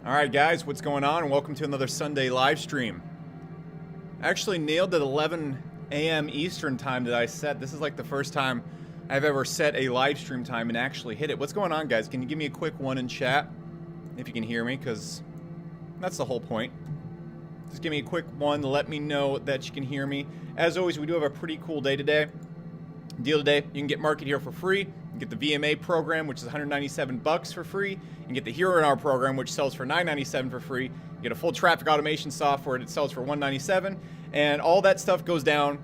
Alright guys, what's going on? Welcome to another Sunday live stream. I actually nailed it 11 a.m. Eastern time that I set. This is like the first time I've ever set a live stream time and actually hit it. What's going on, guys? Can you give me a quick one in chat if you can hear me? Because that's the whole point. Just give me a quick one to let me know that you can hear me. As always, we do have a pretty cool day today. Deal today, you can get Market Hero for free. You can get the VMA program, which is $197 for free. You can get the Hero in Our program, which sells for $997 for free. You get a full traffic automation software that sells for $197. And all that stuff goes down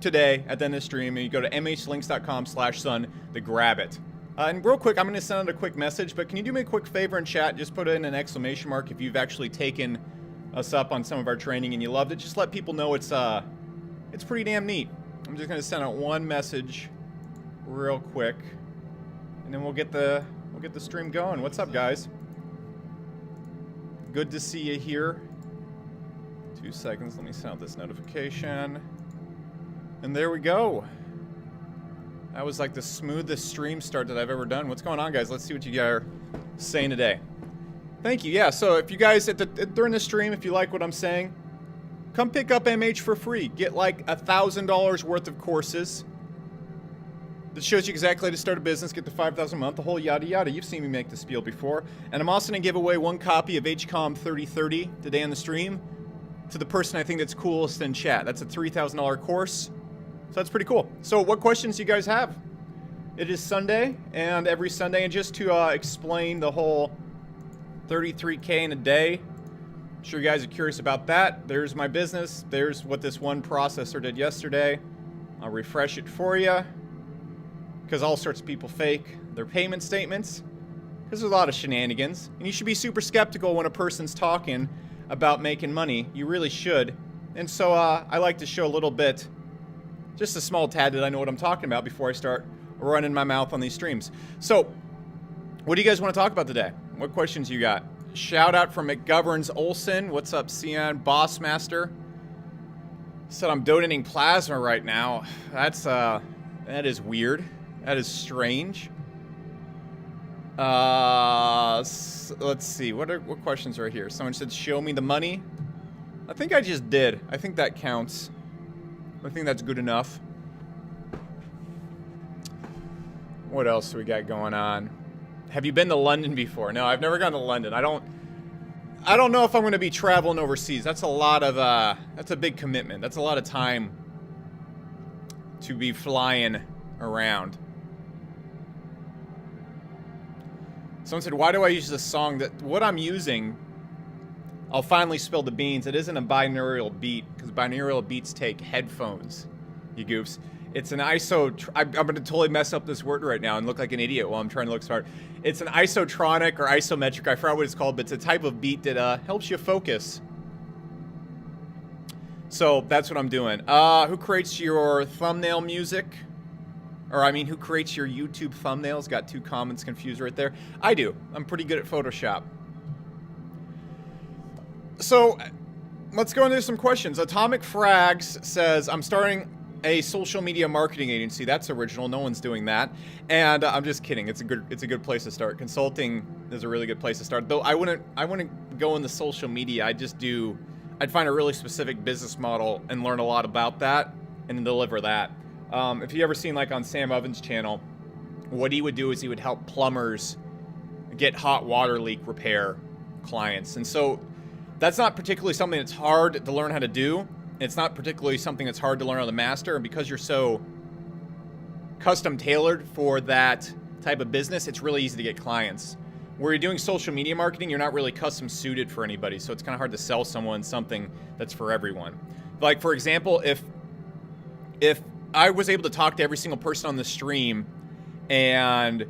today at the end of the stream. And you go to mhlinks.com/sun to grab it. And real quick, I'm going to send out a quick message, but can you do me a quick favor in chat? Just put in an exclamation mark if you've actually taken us up on some of our training and you loved it. Just let people know it's pretty damn neat. I'm just going to send out one message real quick, and then we'll get the stream going. What's up, guys? Good to see you here. 2 seconds, let me send out this notification. And there we go. That was like the smoothest stream start that I've ever done. What's going on, guys? Let's see what you guys are saying today. Thank you. Yeah, so if you guys, during the stream, if you like what I'm saying, come pick up MH for free. Get like $1,000 worth of courses. That shows you exactly how to start a business, get the $5,000 a month, the whole yada yada. You've seen me make the spiel before. And I'm also going to give away one copy of HCOM 3030 today on the stream to the person I think that's coolest in chat. That's a $3,000 course. So that's pretty cool. So what questions do you guys have? It is Sunday, and every Sunday, and just to explain the whole 33K in a day, I'm sure you guys are curious about that. There's my business. There's what this one processor did yesterday. I'll refresh it for you, because all sorts of people fake their payment statements, because there's a lot of shenanigans. And you should be super skeptical when a person's talking about making money. You really should. And so I like to show a little bit, just a small tad that I know what I'm talking about before I start running my mouth on these streams. So, what do you guys want to talk about today? What questions you got? Shout out from McGoverns Olson. What's up, Cian? Bossmaster said I'm donating plasma right now. That is weird. That is strange. Let's see. What questions are here? Someone said, show me the money. I think I just did. I think that counts. I think that's good enough. What else do we got going on? Have you been to London before? No, I've never gone to London. I don't know if I'm going to be traveling overseas. That's a lot of, that's a big commitment. That's a lot of time to be flying around. Someone said, why do I use this song? What I'm using, I'll finally spill the beans. It isn't a binaural beat, because binaural beats take headphones, you goofs. It's an I'm going to totally mess up this word right now and look like an idiot while I'm trying to look smart. It's an isotronic or isometric, I forgot what it's called, but it's a type of beat that helps you focus. So that's what I'm doing. Who creates your thumbnail music? Or, I mean, who creates your YouTube thumbnails? Got two comments confused right there. I do. I'm pretty good at Photoshop. So, let's go into some questions. Atomic Frags says, I'm starting a social media marketing agency. That's original. No one's doing that. And I'm just kidding. It's a good place to start. Consulting is a really good place to start. Though I wouldn't go into social media. I'd find a really specific business model and learn a lot about that and deliver that. If you ever seen, like, on Sam Ovens' channel, what he would do is he would help plumbers get hot water leak repair clients. And so that's not particularly something that's hard to learn how to do. It's not particularly something that's hard to learn how to master. And because you're so custom tailored for that type of business, it's really easy to get clients. Where you're doing social media marketing, you're not really custom suited for anybody. So it's kind of hard to sell someone something that's for everyone. Like, for example, if I was able to talk to every single person on the stream and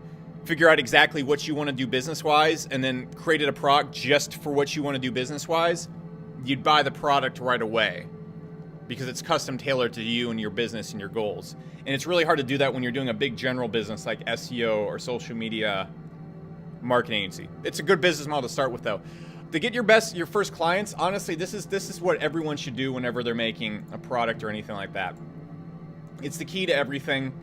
figure out exactly what you want to do business-wise and then created a product just for what you want to do business-wise, you'd buy the product right away because it's custom tailored to you and your business and your goals. And it's really hard to do that when you're doing a big general business like SEO or social media marketing agency. It's a good business model to start with, though. To get your first clients, honestly, this is what everyone should do whenever they're making a product or anything like that. It's the key to everything.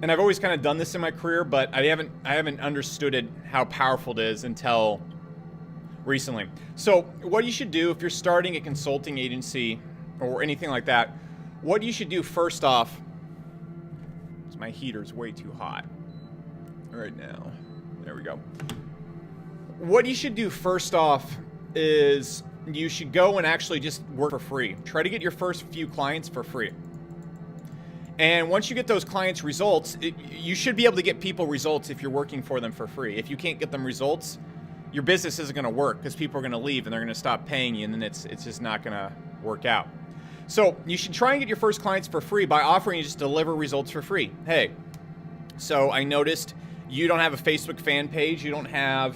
And I've always kind of done this in my career, but I haven't understood it, how powerful it is until recently. So what you should do if you're starting a consulting agency or anything like that, what you should do first off, is my heater's way too hot right now. There we go. What you should do first off is you should go and actually just work for free. Try to get your first few clients for free. And once you get those clients results, you should be able to get people results if you're working for them for free. If you can't get them results, your business isn't going to work because people are going to leave and they're going to stop paying you, and then it's just not going to work out. So you should try and get your first clients for free by offering you just deliver results for free. Hey, so I noticed you don't have a Facebook fan page, you don't have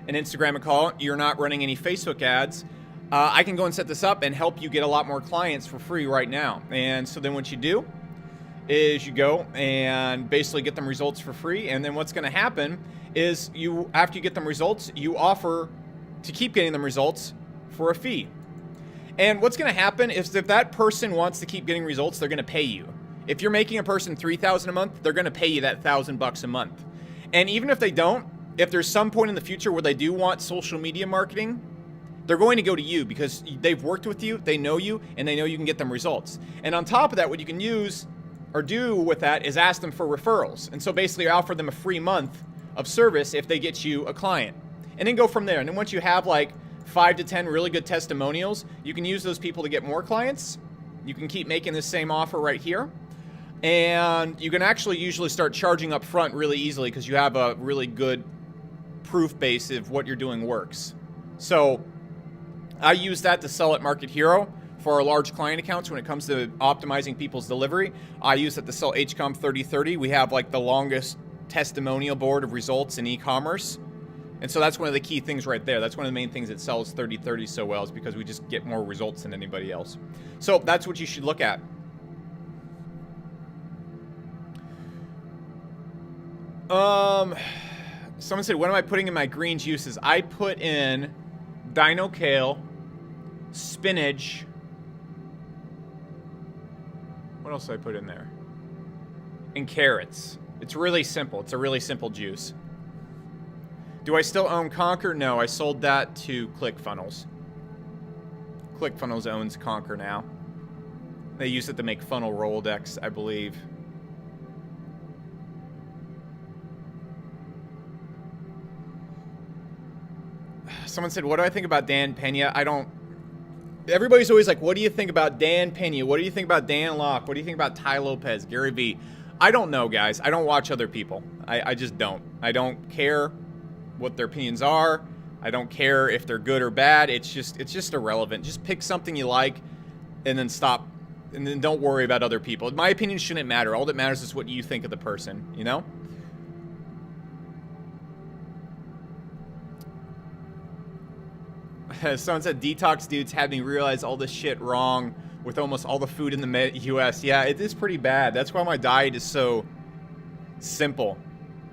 an Instagram account, you're not running any Facebook ads. I can go and set this up and help you get a lot more clients for free right now. And so then what you do is you go and basically get them results for free, and then what's going to happen is after you get them results, you offer to keep getting them results for a fee. And what's going to happen is if that person wants to keep getting results, they're going to pay you. If you're making a person $3,000 a month, they're going to pay you that $1,000 a month. And even if they don't, if there's some point in the future where they do want social media marketing, they're going to go to you because they've worked with you, they know you, and they know you can get them results. And on top of that, what you can use or do with that is ask them for referrals. And so basically offer them a free month of service if they get you a client. And then go from there. And then once you have like 5 to 10 really good testimonials, you can use those people to get more clients. You can keep making the same offer right here. And you can actually usually start charging up front really easily because you have a really good proof base of what you're doing works. So I use that to sell at Market Hero for our large client accounts when it comes to optimizing people's delivery. I use it to sell HCOM 3030. We have like the longest testimonial board of results in e-commerce. And so that's one of the key things right there. That's one of the main things that sells 3030 so well, is because we just get more results than anybody else. So that's what you should look at. Someone said, what am I putting in my green juices? I put in dino kale, spinach. What else did I put in there? And carrots. It's really simple. It's a really simple juice. Do I still own Conquer? No, I sold that to ClickFunnels. ClickFunnels owns Conquer now. They use it to make funnel Rolodex, I believe. Someone said, what do I think about Dan Pena? Everybody's always like, what do you think about Dan Pena? What do you think about Dan Locke? What do you think about Ty Lopez, Gary Vee? I don't know, guys. I don't watch other people. I just don't. I don't care what their opinions are. I don't care if they're good or bad. It's just irrelevant. Just pick something you like and then stop. And then don't worry about other people. My opinion shouldn't matter. All that matters is what you think of the person, you know? Someone said, detox dudes had me realize all this shit wrong with almost all the food in the U.S. Yeah, it is pretty bad. That's why my diet is so simple.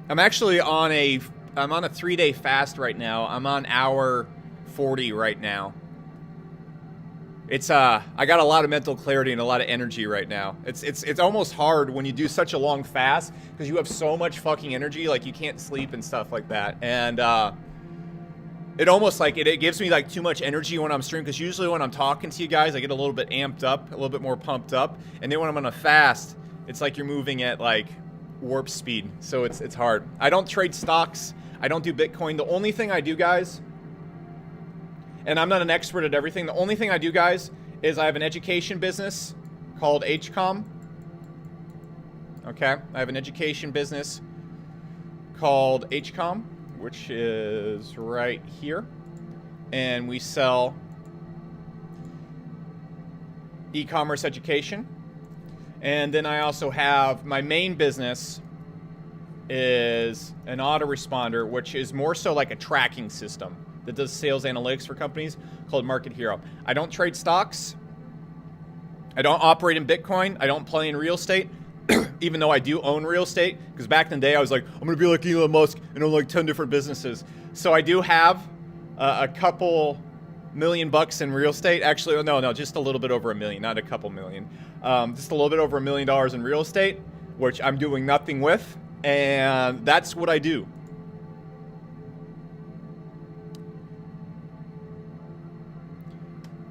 I'm actually on a 3-day fast right now. I'm on hour 40 right now. It's I got a lot of mental clarity and a lot of energy right now. It's almost hard when you do such a long fast because you have so much fucking energy, like you can't sleep and stuff like that. And it almost like it gives me like too much energy when I'm streaming, because usually when I'm talking to you guys, I get a little bit amped up, a little bit more pumped up, and then when I'm on a fast, it's like you're moving at like warp speed. So it's hard. I don't trade stocks. I don't do Bitcoin. The only thing I do, guys, and I'm not an expert at everything, the only thing I do, guys, is I have an education business called HCOM. Okay, I have an education business called HCOM, which is right here, and we sell e-commerce education. And then I also have my main business is an autoresponder, which is more so like a tracking system that does sales analytics for companies, called Market Hero. I don't trade stocks. I don't operate in Bitcoin. I don't play in real estate. Even though I do own real estate, because back in the day I was like, I'm gonna be like Elon Musk and own like 10 different businesses. So I do have a couple $1 million in real estate. Actually, no, just a little bit over $1 million, not a couple million. Just a little bit over $1 million in real estate, which I'm doing nothing with, and that's what I do.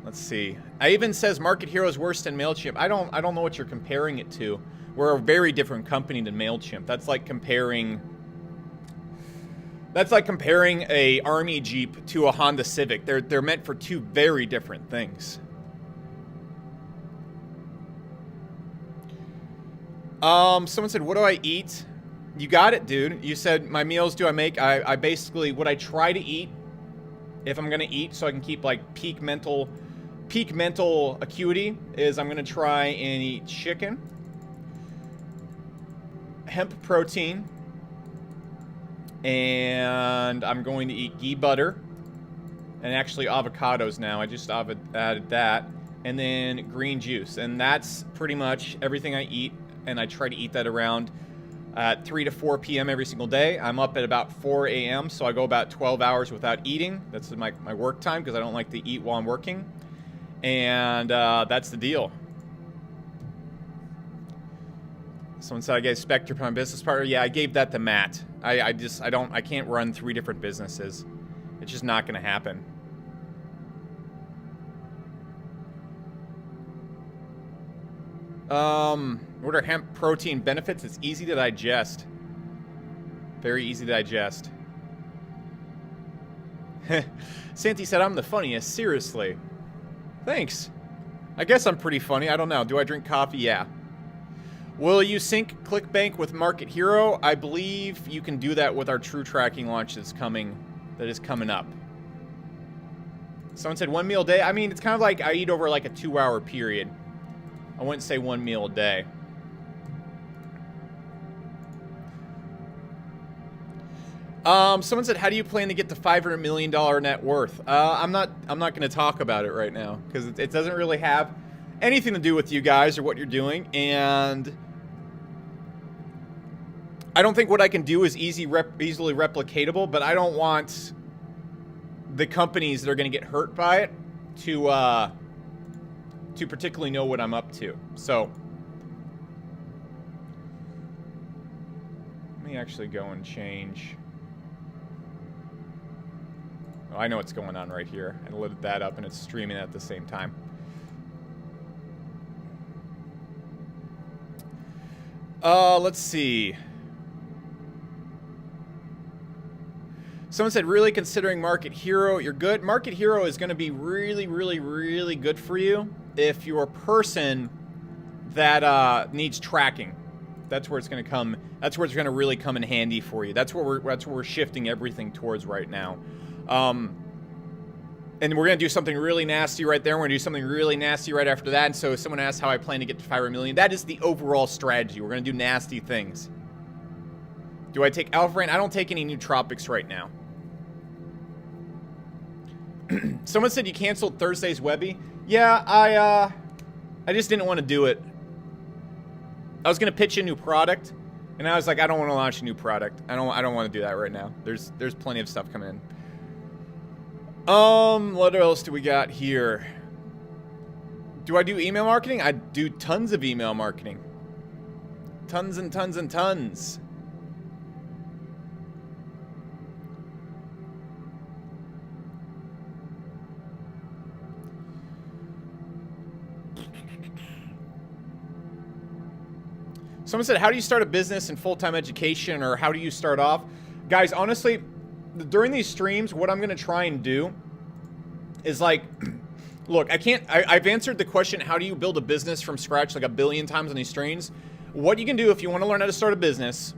Let's see. I even says Market Hero is worse than MailChimp. I don't know what you're comparing it to. We're a very different company than MailChimp. That's like comparing a Army Jeep to a Honda Civic. They're meant for two very different things. Someone said, what do I eat? You got it, dude. You said, my meals do I make? I basically, what I try to eat, if I'm going to eat so I can keep like peak mental acuity, is I'm going to try and eat chicken, hemp protein, and I'm going to eat ghee butter, and actually avocados now. I just added that, and then green juice. And that's pretty much everything I eat, and I try to eat that around 3 to 4 p.m. every single day. I'm up at about 4 a.m., so I go about 12 hours without eating. That's my work time, because I don't like to eat while I'm working. And that's the deal. Someone said I gave Spectre my business partner. Yeah, I gave that to Matt. I can't run 3 different businesses. It's just not going to happen. What are hemp protein benefits? It's easy to digest. Very easy to digest. Santi said I'm the funniest. Seriously. Thanks. I guess I'm pretty funny. I don't know. Do I drink coffee? Yeah. Will you sync ClickBank with Market Hero? I believe you can do that with our True Tracking launch that is coming up. Someone said 1 meal a day. I mean, it's kind of like I eat over like a 2-hour period. I wouldn't say 1 meal a day. Someone said, how do you plan to get to $500 million net worth? I'm not going to talk about it right now, because it doesn't really have anything to do with you guys or what you're doing, and I don't think what I can do is easily replicatable, but I don't want the companies that are going to get hurt by it to particularly know what I'm up to. So let me actually go and change. Oh, I know what's going on right here. I loaded that up and it's streaming at the same time. Let's see. Someone said, really considering Market Hero, you're good. Market Hero is going to be really, really, really good for you if you're a person that needs tracking. That's where it's going to come. That's where it's going to really come in handy for you. That's where we're shifting everything towards right now. And we're going to do something really nasty right there. We're going to do something really nasty right after that. And so someone asked how I plan to get to $500 million. That is the overall strategy. We're going to do nasty things. Do I take Alpha Brain? I don't take any nootropics right now. Someone said you canceled Thursday's Webby. Yeah, I just didn't want to do it. I was going to pitch a new product, and I was like, I don't want to launch a new product. I don't want to do that right now. There's plenty of stuff coming in. What else do we got here? Do I do email marketing? I do tons of email marketing. Tons and tons and tons. Someone said, how do you start a business in full-time education, or how do you start off? Guys, honestly, during these streams, what I'm going to try and do is like, look, I've answered the question, how do you build a business from scratch like 1 billion times on these streams. What you can do if you want to learn how to start a business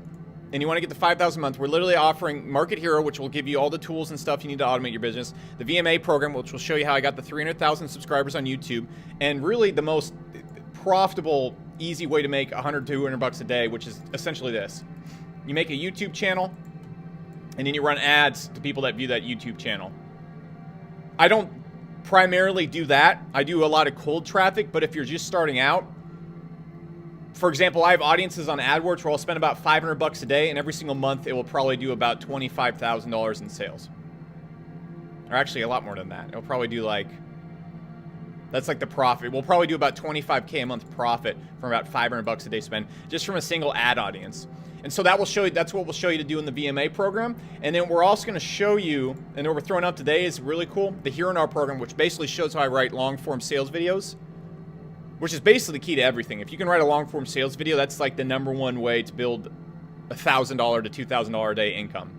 and you want to get to 5,000 a month, we're literally offering Market Hero, which will give you all the tools and stuff you need to automate your business. The VMA program, which will show you how I got the 300,000 subscribers on YouTube. And really the most profitable, easy way to make 100 to 200 bucks a day, which is essentially this. You make a YouTube channel, and then you run ads to people that view that YouTube channel. I don't primarily do that. I do a lot of cold traffic, but if you're just starting out, for example, I have audiences on AdWords where I'll spend about 500 bucks a day, and every single month it will probably do about $25,000 in sales. Or actually a lot more than that. It'll probably do like That's like the profit. We'll probably do about 25K a month profit from about $500 a day spend just from a single ad audience. And so that will show you, that's what we'll show you to do in the VMA program. And then we're also going to show you, and what we're throwing out today is really cool, the Hero in Our program, which basically shows how I write long form sales videos, which is basically the key to everything. If you can write a long form sales video, that's like the #1 way to build $1,000 to $2,000 a day income.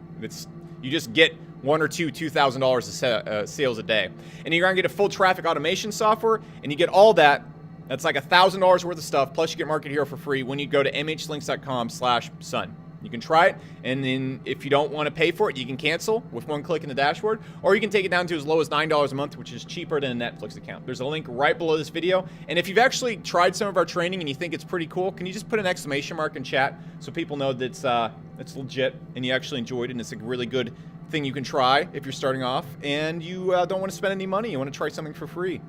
You just get $1 or $2,000 of sales a day. And you're going to get a full traffic automation software, and you get all that. That's like $1,000 worth of stuff, plus you get Market Hero for free when you go to mhlinks.com/sun. You can try it, and then if you don't want to pay for it, you can cancel with one click in the dashboard, or you can take it down to as low as $9 a month, which is cheaper than a Netflix account. There's a link right below this video, and if you've actually tried some of our training and you think it's pretty cool, can you just put an exclamation mark in chat so people know that it's legit and you actually enjoyed it, and it's a really good thing you can try if you're starting off and you don't want to spend any money, you want to try something for free.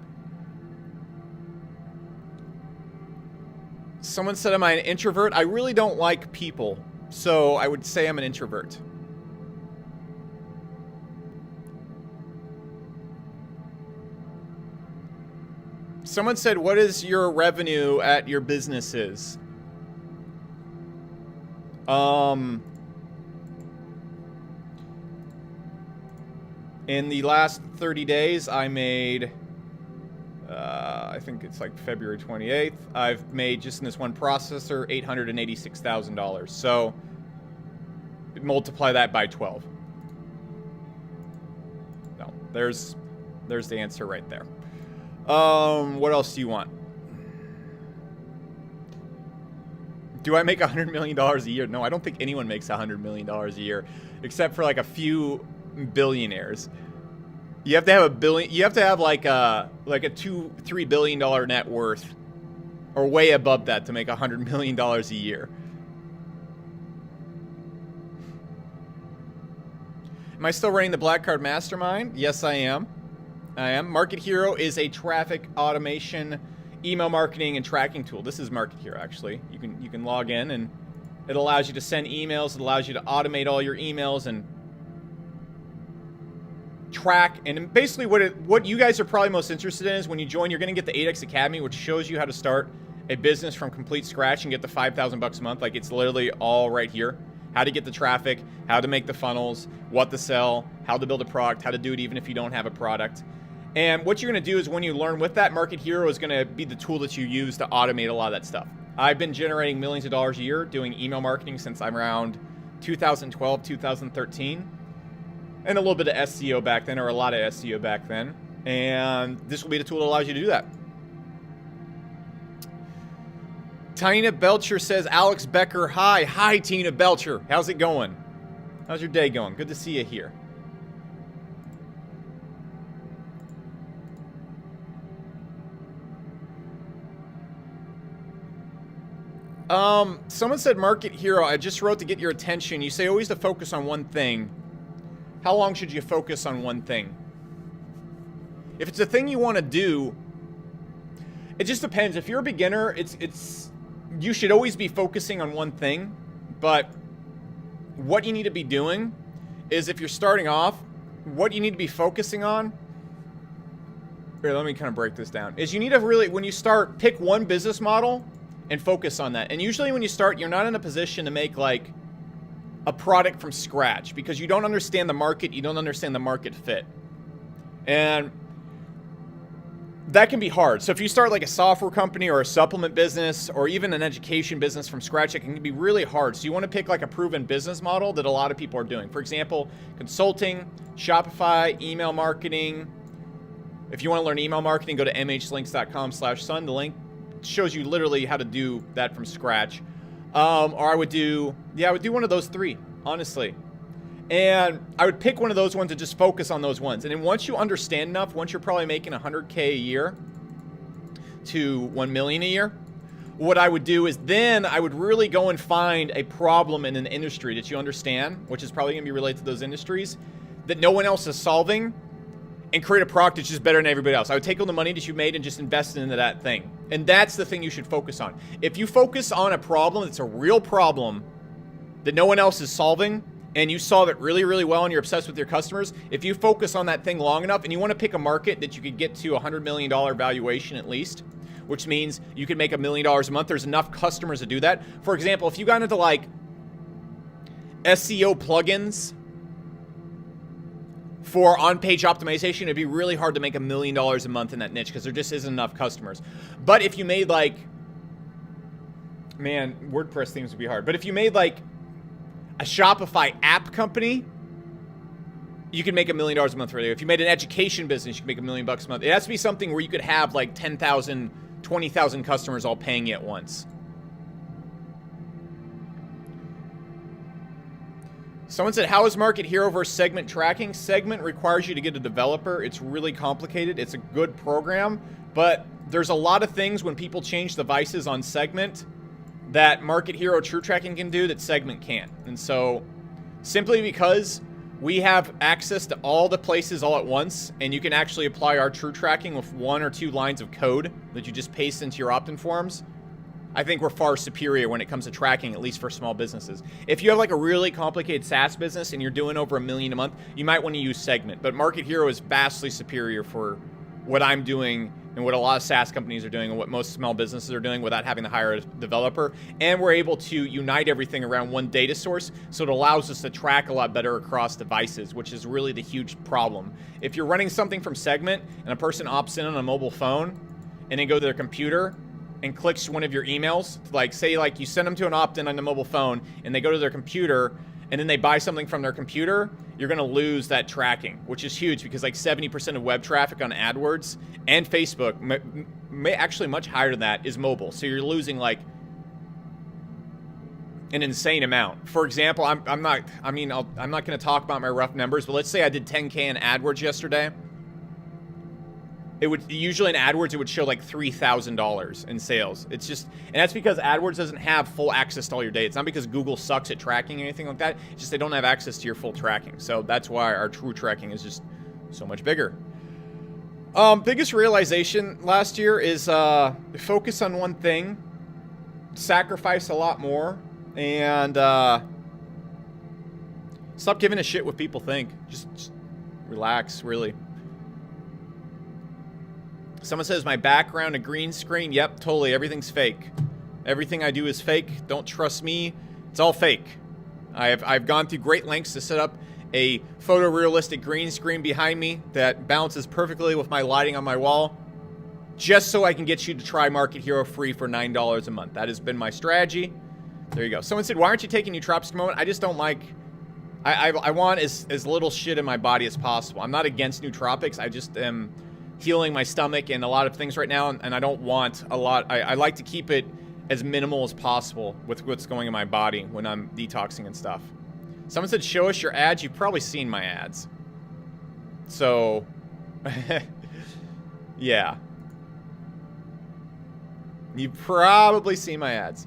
Someone said, am I an introvert? I really don't like people, so I would say I'm an introvert. Someone said, what is your revenue at your businesses? In the last 30 days, I made, I think it's like February 28th, I've made just in this one processor $886,000. So multiply that by 12. No, there's the answer right there. What else do you want? Do I make $100 million a year? No, I don't think anyone makes $100 million a year, except for like a few billionaires. You have to have a billion. You have to have like a $2-3 billion net worth, or way above that, to make $100 million a year. Am I still running the Black Card Mastermind? Yes, I am. I am. Market Hero is a traffic automation, email marketing, and tracking tool. This is Market Hero, actually. You can log in, and it allows you to send emails. It allows you to automate all your emails and track. And basically what you guys are probably most interested in is when you join, you're going to get the 8X Academy, which shows you how to start a business from complete scratch and get the $5,000 a month. Like, it's literally all right here. How to get the traffic, how to make the funnels, what to sell, how to build a product, how to do it even if you don't have a product. And what you're going to do is, when you learn with that, Market Hero is going to be the tool that you use to automate a lot of that stuff. I've been generating millions of dollars a year doing email marketing since I'm around 2012, 2013. And a little bit of SEO back then, or a lot of SEO back then. And this will be the tool that allows you to do that. Tina Belcher says, Alex Becker, hi. Hi, Tina Belcher. How's it going? How's your day going? Good to see you here. Someone said, Market Hero, I just wrote to get your attention. You say always to focus on one thing. How long should you focus on one thing? If it's a thing you want to do, it just depends. If you're a beginner, you should always be focusing on one thing. But what you need to be doing is, if you're starting off, what you need to be focusing on, here, let me kind of break this down, is you need to really, when you start, pick one business model and focus on that. And usually when you start, you're not in a position to make like a product from scratch, because you don't understand the market, you don't understand the market fit. And that can be hard. So if you start like a software company or a supplement business or even an education business from scratch, it can be really hard. So you want to pick like a proven business model that a lot of people are doing. For example, consulting, Shopify, email marketing. If you want to learn email marketing, go to mhlinks.com/sun. The link shows you literally how to do that from scratch. Or I would do one of those three, honestly. And I would pick one of those ones and just focus on those ones. And then once you understand enough, once you're probably making 100K a year to 1 million a year, what I would do is then I would really go and find a problem in an industry that you understand, which is probably going to be related to those industries, that no one else is solving, and create a product that's just better than everybody else. I would take all the money that you made and just invest it into that thing. And that's the thing you should focus on. If you focus on a problem that's a real problem that no one else is solving, and you solve it really, really well and you're obsessed with your customers, if you focus on that thing long enough and you want to pick a market that you could get to $100 million valuation at least, which means you could make $1 million a month, there's enough customers to do that. For example, if you got into like SEO plugins for on-page optimization, it'd be really hard to make $1 million a month in that niche because there just isn't enough customers. But if you made like, man, WordPress themes would be hard. But if you made like a Shopify app company, you could make $1 million a month really. If you made an education business, you could make $1 million a month. It has to be something where you could have like 10,000, 20,000 customers all paying you at once. Someone said, how is Market Hero versus Segment tracking? Segment requires you to get a developer. It's really complicated. It's a good program, but there's a lot of things when people change devices on Segment that Market Hero True Tracking can do that Segment can't. And so simply because we have access to all the places all at once, and you can actually apply our True Tracking with 1 or 2 lines of code that you just paste into your opt-in forms, I think we're far superior when it comes to tracking, at least for small businesses. If you have like a really complicated SaaS business and you're doing over $1 million a month, you might want to use Segment. But Market Hero is vastly superior for what I'm doing and what a lot of SaaS companies are doing and what most small businesses are doing without having to hire a developer. And we're able to unite everything around one data source, so it allows us to track a lot better across devices, which is really the huge problem. If you're running something from Segment and a person opts in on a mobile phone and then go to their computer and clicks one of your emails, like say like you send them to an opt-in on the mobile phone and they go to their computer and then they buy something from their computer, you're going to lose that tracking, which is huge because like 70% of web traffic on AdWords and Facebook, actually much higher than that, is mobile. So you're losing like an insane amount. For example, I'm not going to talk about my rough numbers, but let's say I did 10K in AdWords yesterday. It would usually in AdWords, it would show like $3,000 in sales. It's just, and that's because AdWords doesn't have full access to all your data. It's not because Google sucks at tracking or anything like that. It's just they don't have access to your full tracking. So that's why our true tracking is just so much bigger. Biggest realization last year is focus on one thing, sacrifice a lot more, and stop giving a shit what people think. Just relax, really. Someone says, my background a green screen. Yep, totally. Everything's fake. Everything I do is fake. Don't trust me. It's all fake. I've gone through great lengths to set up a photorealistic green screen behind me that balances perfectly with my lighting on my wall, just so I can get you to try Market Hero free for $9 a month. That has been my strategy. There you go. Someone said, why aren't you taking nootropics at the moment? I just don't like... I want as little shit in my body as possible. I'm not against nootropics. I just am healing my stomach and a lot of things right now, and I don't want a lot. I like to keep it as minimal as possible with what's going in my body when I'm detoxing and stuff. Someone said, show us your ads. You've probably seen my ads. So, yeah. You've probably seen my ads.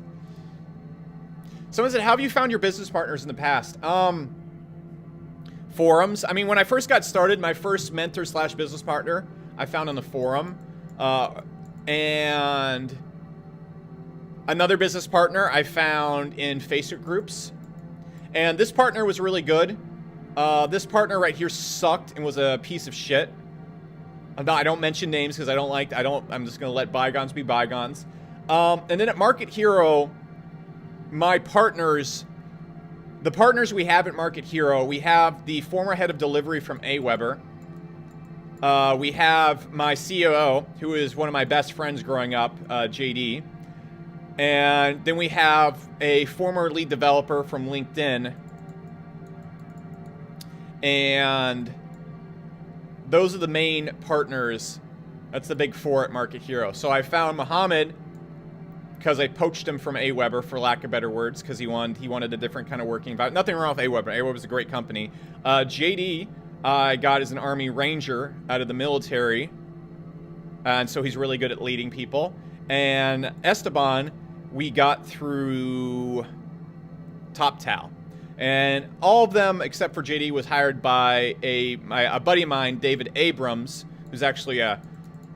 Someone said, how have you found your business partners in the past? Forums. I mean, when I first got started, my first mentor / business partner I found on the forum. And another business partner I found in Facebook groups. And this partner was really good. This partner right here sucked and was a piece of shit. I don't mention names because I'm just going to let bygones be bygones. And then at Market Hero, my partners, the partners we have at Market Hero, we have the former head of delivery from Aweber. We have my COO, who is one of my best friends growing up, JD. And then we have a former lead developer from LinkedIn. And those are the main partners. That's the big four at Market Hero. So I found Mohammed because I poached him from Aweber, for lack of better words, because he wanted a different kind of working environment. Nothing wrong with Aweber. Aweber is a great company. JD I got as an Army Ranger out of the military. And so he's really good at leading people. And Esteban, we got through TopTal. And all of them, except for JD, was hired by a buddy of mine, David Abrams, who's actually a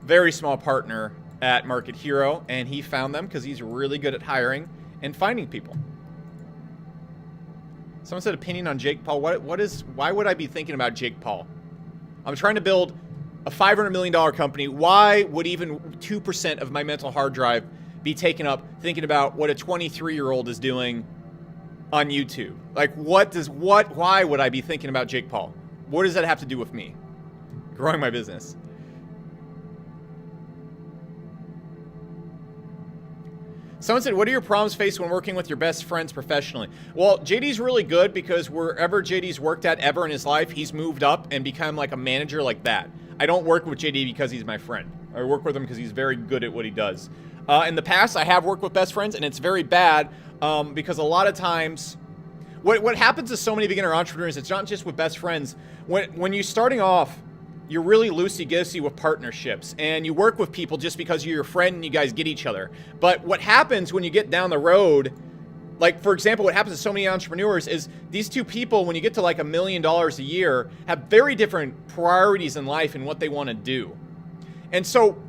very small partner at Market Hero. And he found them because he's really good at hiring and finding people. Someone said opinion on Jake Paul. Why would I be thinking about Jake Paul? I'm trying to build a $500 million company. Why would even 2% of my mental hard drive be taken up thinking about what a 23-year-old is doing on YouTube? Like, why would I be thinking about Jake Paul? What does that have to do with me growing my business? Someone said, what are your problems faced when working with your best friends professionally? Well, JD's really good because wherever JD's worked at ever in his life, he's moved up and become like a manager like that. I don't work with JD because he's my friend. I work with him because he's very good at what he does. In the past, I have worked with best friends, and it's very bad because a lot of times, what happens to so many beginner entrepreneurs, it's not just with best friends. When you're starting off, you're really loosey-goosey with partnerships, and you work with people just because you're your friend and you guys get each other. But what happens when you get down the road, like, for example, what happens to so many entrepreneurs is these two people, when you get to like $1 million a year, have very different priorities in life and what they want to do. And so,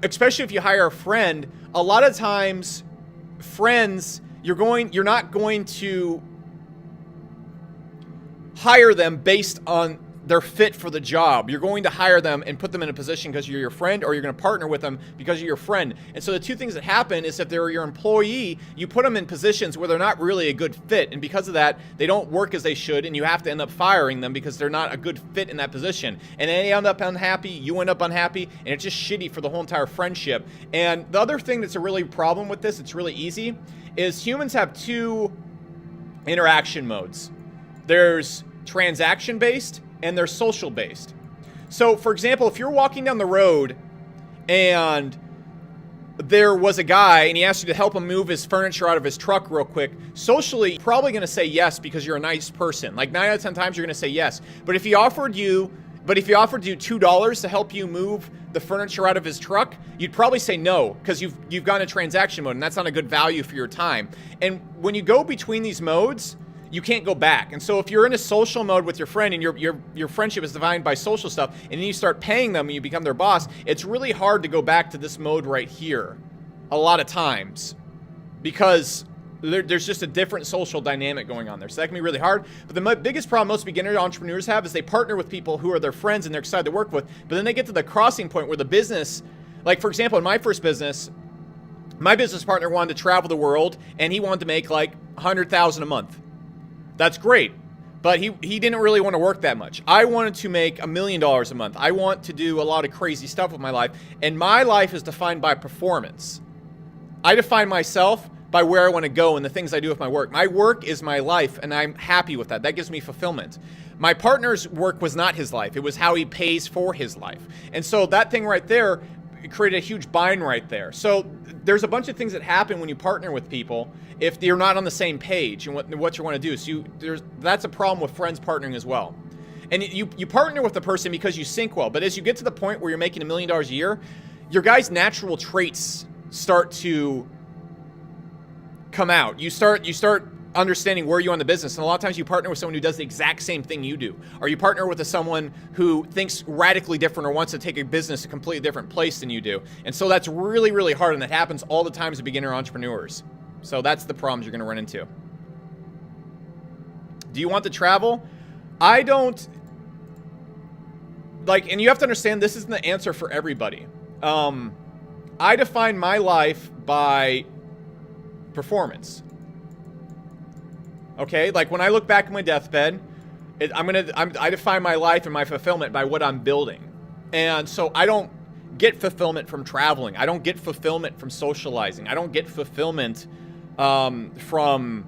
especially if you hire a friend, a lot of times, friends, you're not going to hire them based on their fit for the job. You're going to hire them and put them in a position because you're your friend, or you're going to partner with them because you're your friend. And so the two things that happen is if they're your employee, you put them in positions where they're not really a good fit. And because of that, they don't work as they should, and you have to end up firing them because they're not a good fit in that position. And they end up unhappy, you end up unhappy, and it's just shitty for the whole entire friendship. And the other thing that's a really problem with this, it's really easy, is humans have two interaction modes. There's transaction-based and they're social based. So for example, if you're walking down the road and there was a guy and he asked you to help him move his furniture out of his truck real quick, socially, you're probably going to say yes because you're a nice person. Like 9 out of 10 times you're going to say yes. But if he offered you $2 to help you move the furniture out of his truck, you'd probably say no because you've gone to transaction mode, and that's not a good value for your time. And when you go between these modes, you can't go back. And so if you're in a social mode with your friend and your friendship is defined by social stuff, and then you start paying them and you become their boss, it's really hard to go back to this mode right here a lot of times because there's just a different social dynamic going on there. So that can be really hard. But the biggest problem most beginner entrepreneurs have is they partner with people who are their friends and they're excited to work with, but then they get to the crossing point where the business, like for example, in my first business, my business partner wanted to travel the world and he wanted to make like $100,000 a month. That's great, but he didn't really want to work that much. I wanted to make $1 million a month. I want to do a lot of crazy stuff with my life, and my life is defined by performance. I define myself by where I want to go and the things I do with my work. My work is my life, and I'm happy with that. That gives me fulfillment. My partner's work was not his life. It was how he pays for his life. And so that thing right there created a huge bind right there. So there's a bunch of things that happen when you partner with people if you're not on the same page and what you want to do. So that's a problem with friends partnering as well. And you partner with the person because you sync well. But as you get to the point where you're making $1 million a year, your guys' natural traits start to come out. You start understanding where you are in the business. And a lot of times you partner with someone who does the exact same thing you do. Or you partner with someone who thinks radically different or wants to take a business a completely different place than you do. And so that's really, really hard. And that happens all the time as beginner entrepreneurs. So that's the problems you're going to run into. Do you want to travel? I don't. Like, and you have to understand this isn't the answer for everybody. I define my life by performance. Okay, like when I look back at my deathbed, I define my life and my fulfillment by what I'm building. And so I don't get fulfillment from traveling. I don't get fulfillment from socializing. I don't get fulfillment from,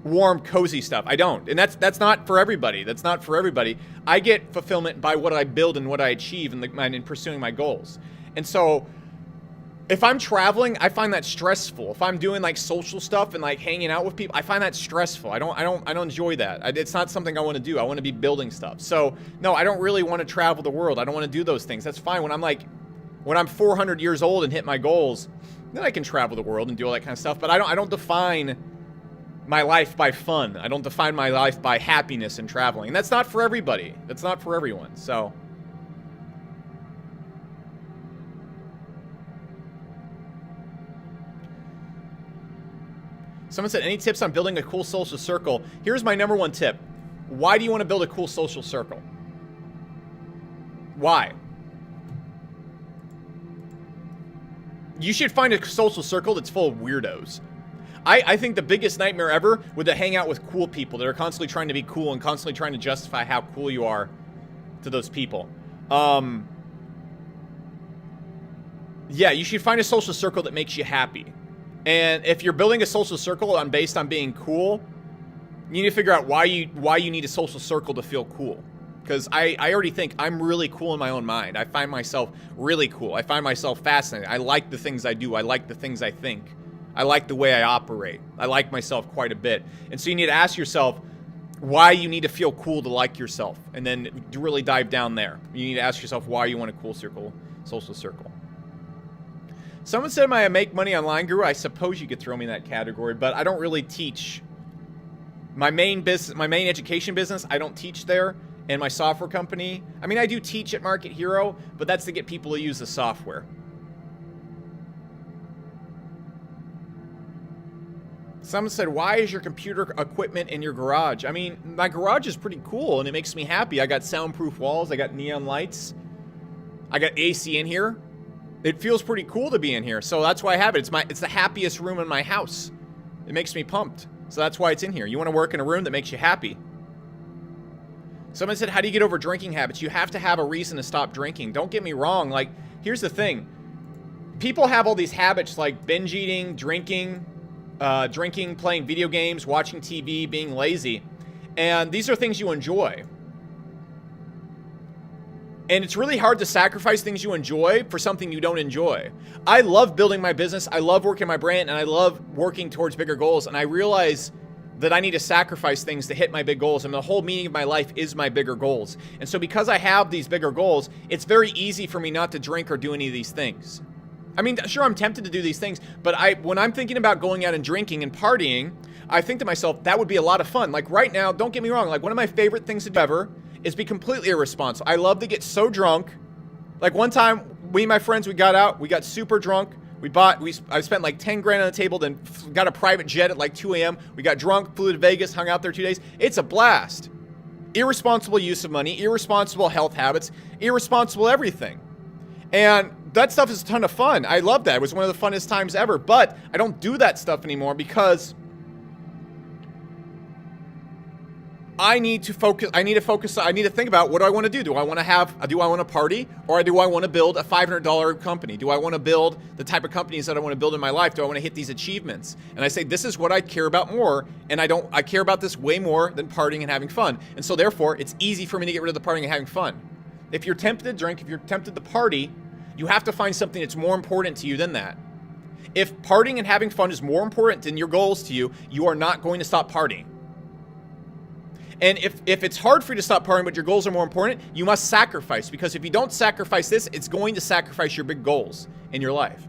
warm, cozy stuff. I don't. And that's not for everybody. That's not for everybody. I get fulfillment by what I build and what I achieve in pursuing my goals. And so if I'm traveling, I find that stressful. If I'm doing like social stuff and like hanging out with people, I find that stressful. I don't enjoy that. It's not something I want to do. I want to be building stuff. So no, I don't really want to travel the world. I don't want to do those things. That's fine. When I'm 400 years old and hit my goals, then I can travel the world and do all that kind of stuff. But I don't define my life by fun. I don't define my life by happiness and traveling. And that's not for everybody. That's not for everyone. So. Someone said, any tips on building a cool social circle? Here's my number one tip. Why do you want to build a cool social circle? Why? You should find a social circle that's full of weirdos. I think the biggest nightmare ever would to hang out with cool people that are constantly trying to be cool and constantly trying to justify how cool you are to those people. Yeah, you should find a social circle that makes you happy. And if you're building a social circle based on being cool, you need to figure out why you need a social circle to feel cool. Because I already think I'm really cool in my own mind. I find myself really cool. I find myself fascinating. I like the things I do. I like the things I think. I like the way I operate. I like myself quite a bit. And so you need to ask yourself why you need to feel cool to like yourself. And then really dive down there. You need to ask yourself why you want a cool social circle. Someone said, am I a make money online guru? I suppose you could throw me in that category, but I don't really teach. My main education business, I don't teach there. And my software company, I mean, I do teach at Market Hero, but that's to get people to use the software. Someone said, why is your computer equipment in your garage? I mean, my garage is pretty cool and it makes me happy. I got soundproof walls. I got neon lights. I got AC in here. It feels pretty cool to be in here. So that's why I have it. It's the happiest room in my house. It makes me pumped. So that's why it's in here. You want to work in a room that makes you happy. Someone said, how do you get over drinking habits? You have to have a reason to stop drinking. Don't get me wrong. Like, here's the thing. People have all these habits like binge eating, drinking, playing video games, watching TV, being lazy. And these are things you enjoy. And it's really hard to sacrifice things you enjoy for something you don't enjoy. I love building my business. I love working my brand, and I love working towards bigger goals. And I realize that I need to sacrifice things to hit my big goals. And the whole meaning of my life is my bigger goals. And so because I have these bigger goals, it's very easy for me not to drink or do any of these things. I mean, sure, I'm tempted to do these things, but when I'm thinking about going out and drinking and partying, I think to myself, that would be a lot of fun. Like right now, don't get me wrong, like one of my favorite things to do ever is be completely irresponsible. I love to get so drunk. Like one time, me and my friends, we got out, we got super drunk. I spent like 10 grand on the table, then got a private jet at like 2 a.m. We got drunk, flew to Vegas, hung out there 2 days. It's a blast. Irresponsible use of money, irresponsible health habits, irresponsible everything. And that stuff is a ton of fun. I love that. It was one of the funnest times ever, but I don't do that stuff anymore because I need to focus. I need to think about what do I want to do? Do I want to party, or do I want to build a $500 company? Do I want to build the type of companies that I want to build in my life? Do I want to hit these achievements? And I say, this is what I care about more. And I care about this way more than partying and having fun. And so therefore it's easy for me to get rid of the partying and having fun. If you're tempted to drink, if you're tempted to party, you have to find something that's more important to you than that. If partying and having fun is more important than your goals to you, you are not going to stop partying. And if it's hard for you to stop partying, but your goals are more important, you must sacrifice. Because if you don't sacrifice this, it's going to sacrifice your big goals in your life.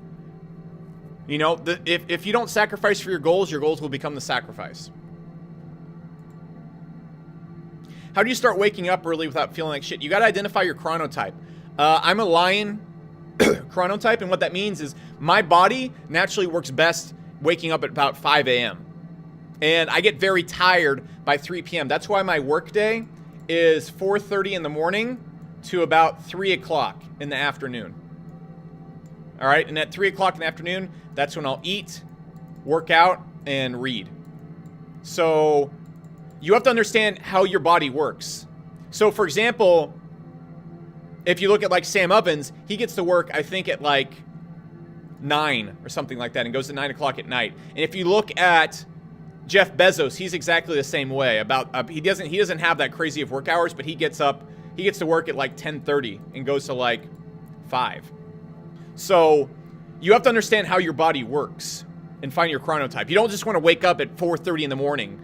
You know, if you don't sacrifice for your goals will become the sacrifice. How do you start waking up early without feeling like shit? You got to identify your chronotype. I'm a lion chronotype, and what that means is my body naturally works best waking up at about 5 a.m. And I get very tired by 3 p.m. That's why my work day is 4:30 in the morning to about 3 o'clock in the afternoon. All right, and at 3 o'clock in the afternoon, that's when I'll eat, work out, and read. So you have to understand how your body works. So for example, if you look at like Sam Ovens, he gets to work, I think, at like 9 or something like that, and goes to 9 o'clock at night. And if you look at Jeff Bezos, he's exactly the same way. He doesn't have that crazy of work hours, but he gets to work at like 10:30 and goes to like 5. So you have to understand how your body works and find your chronotype. You don't just want to wake up at 4:30 in the morning.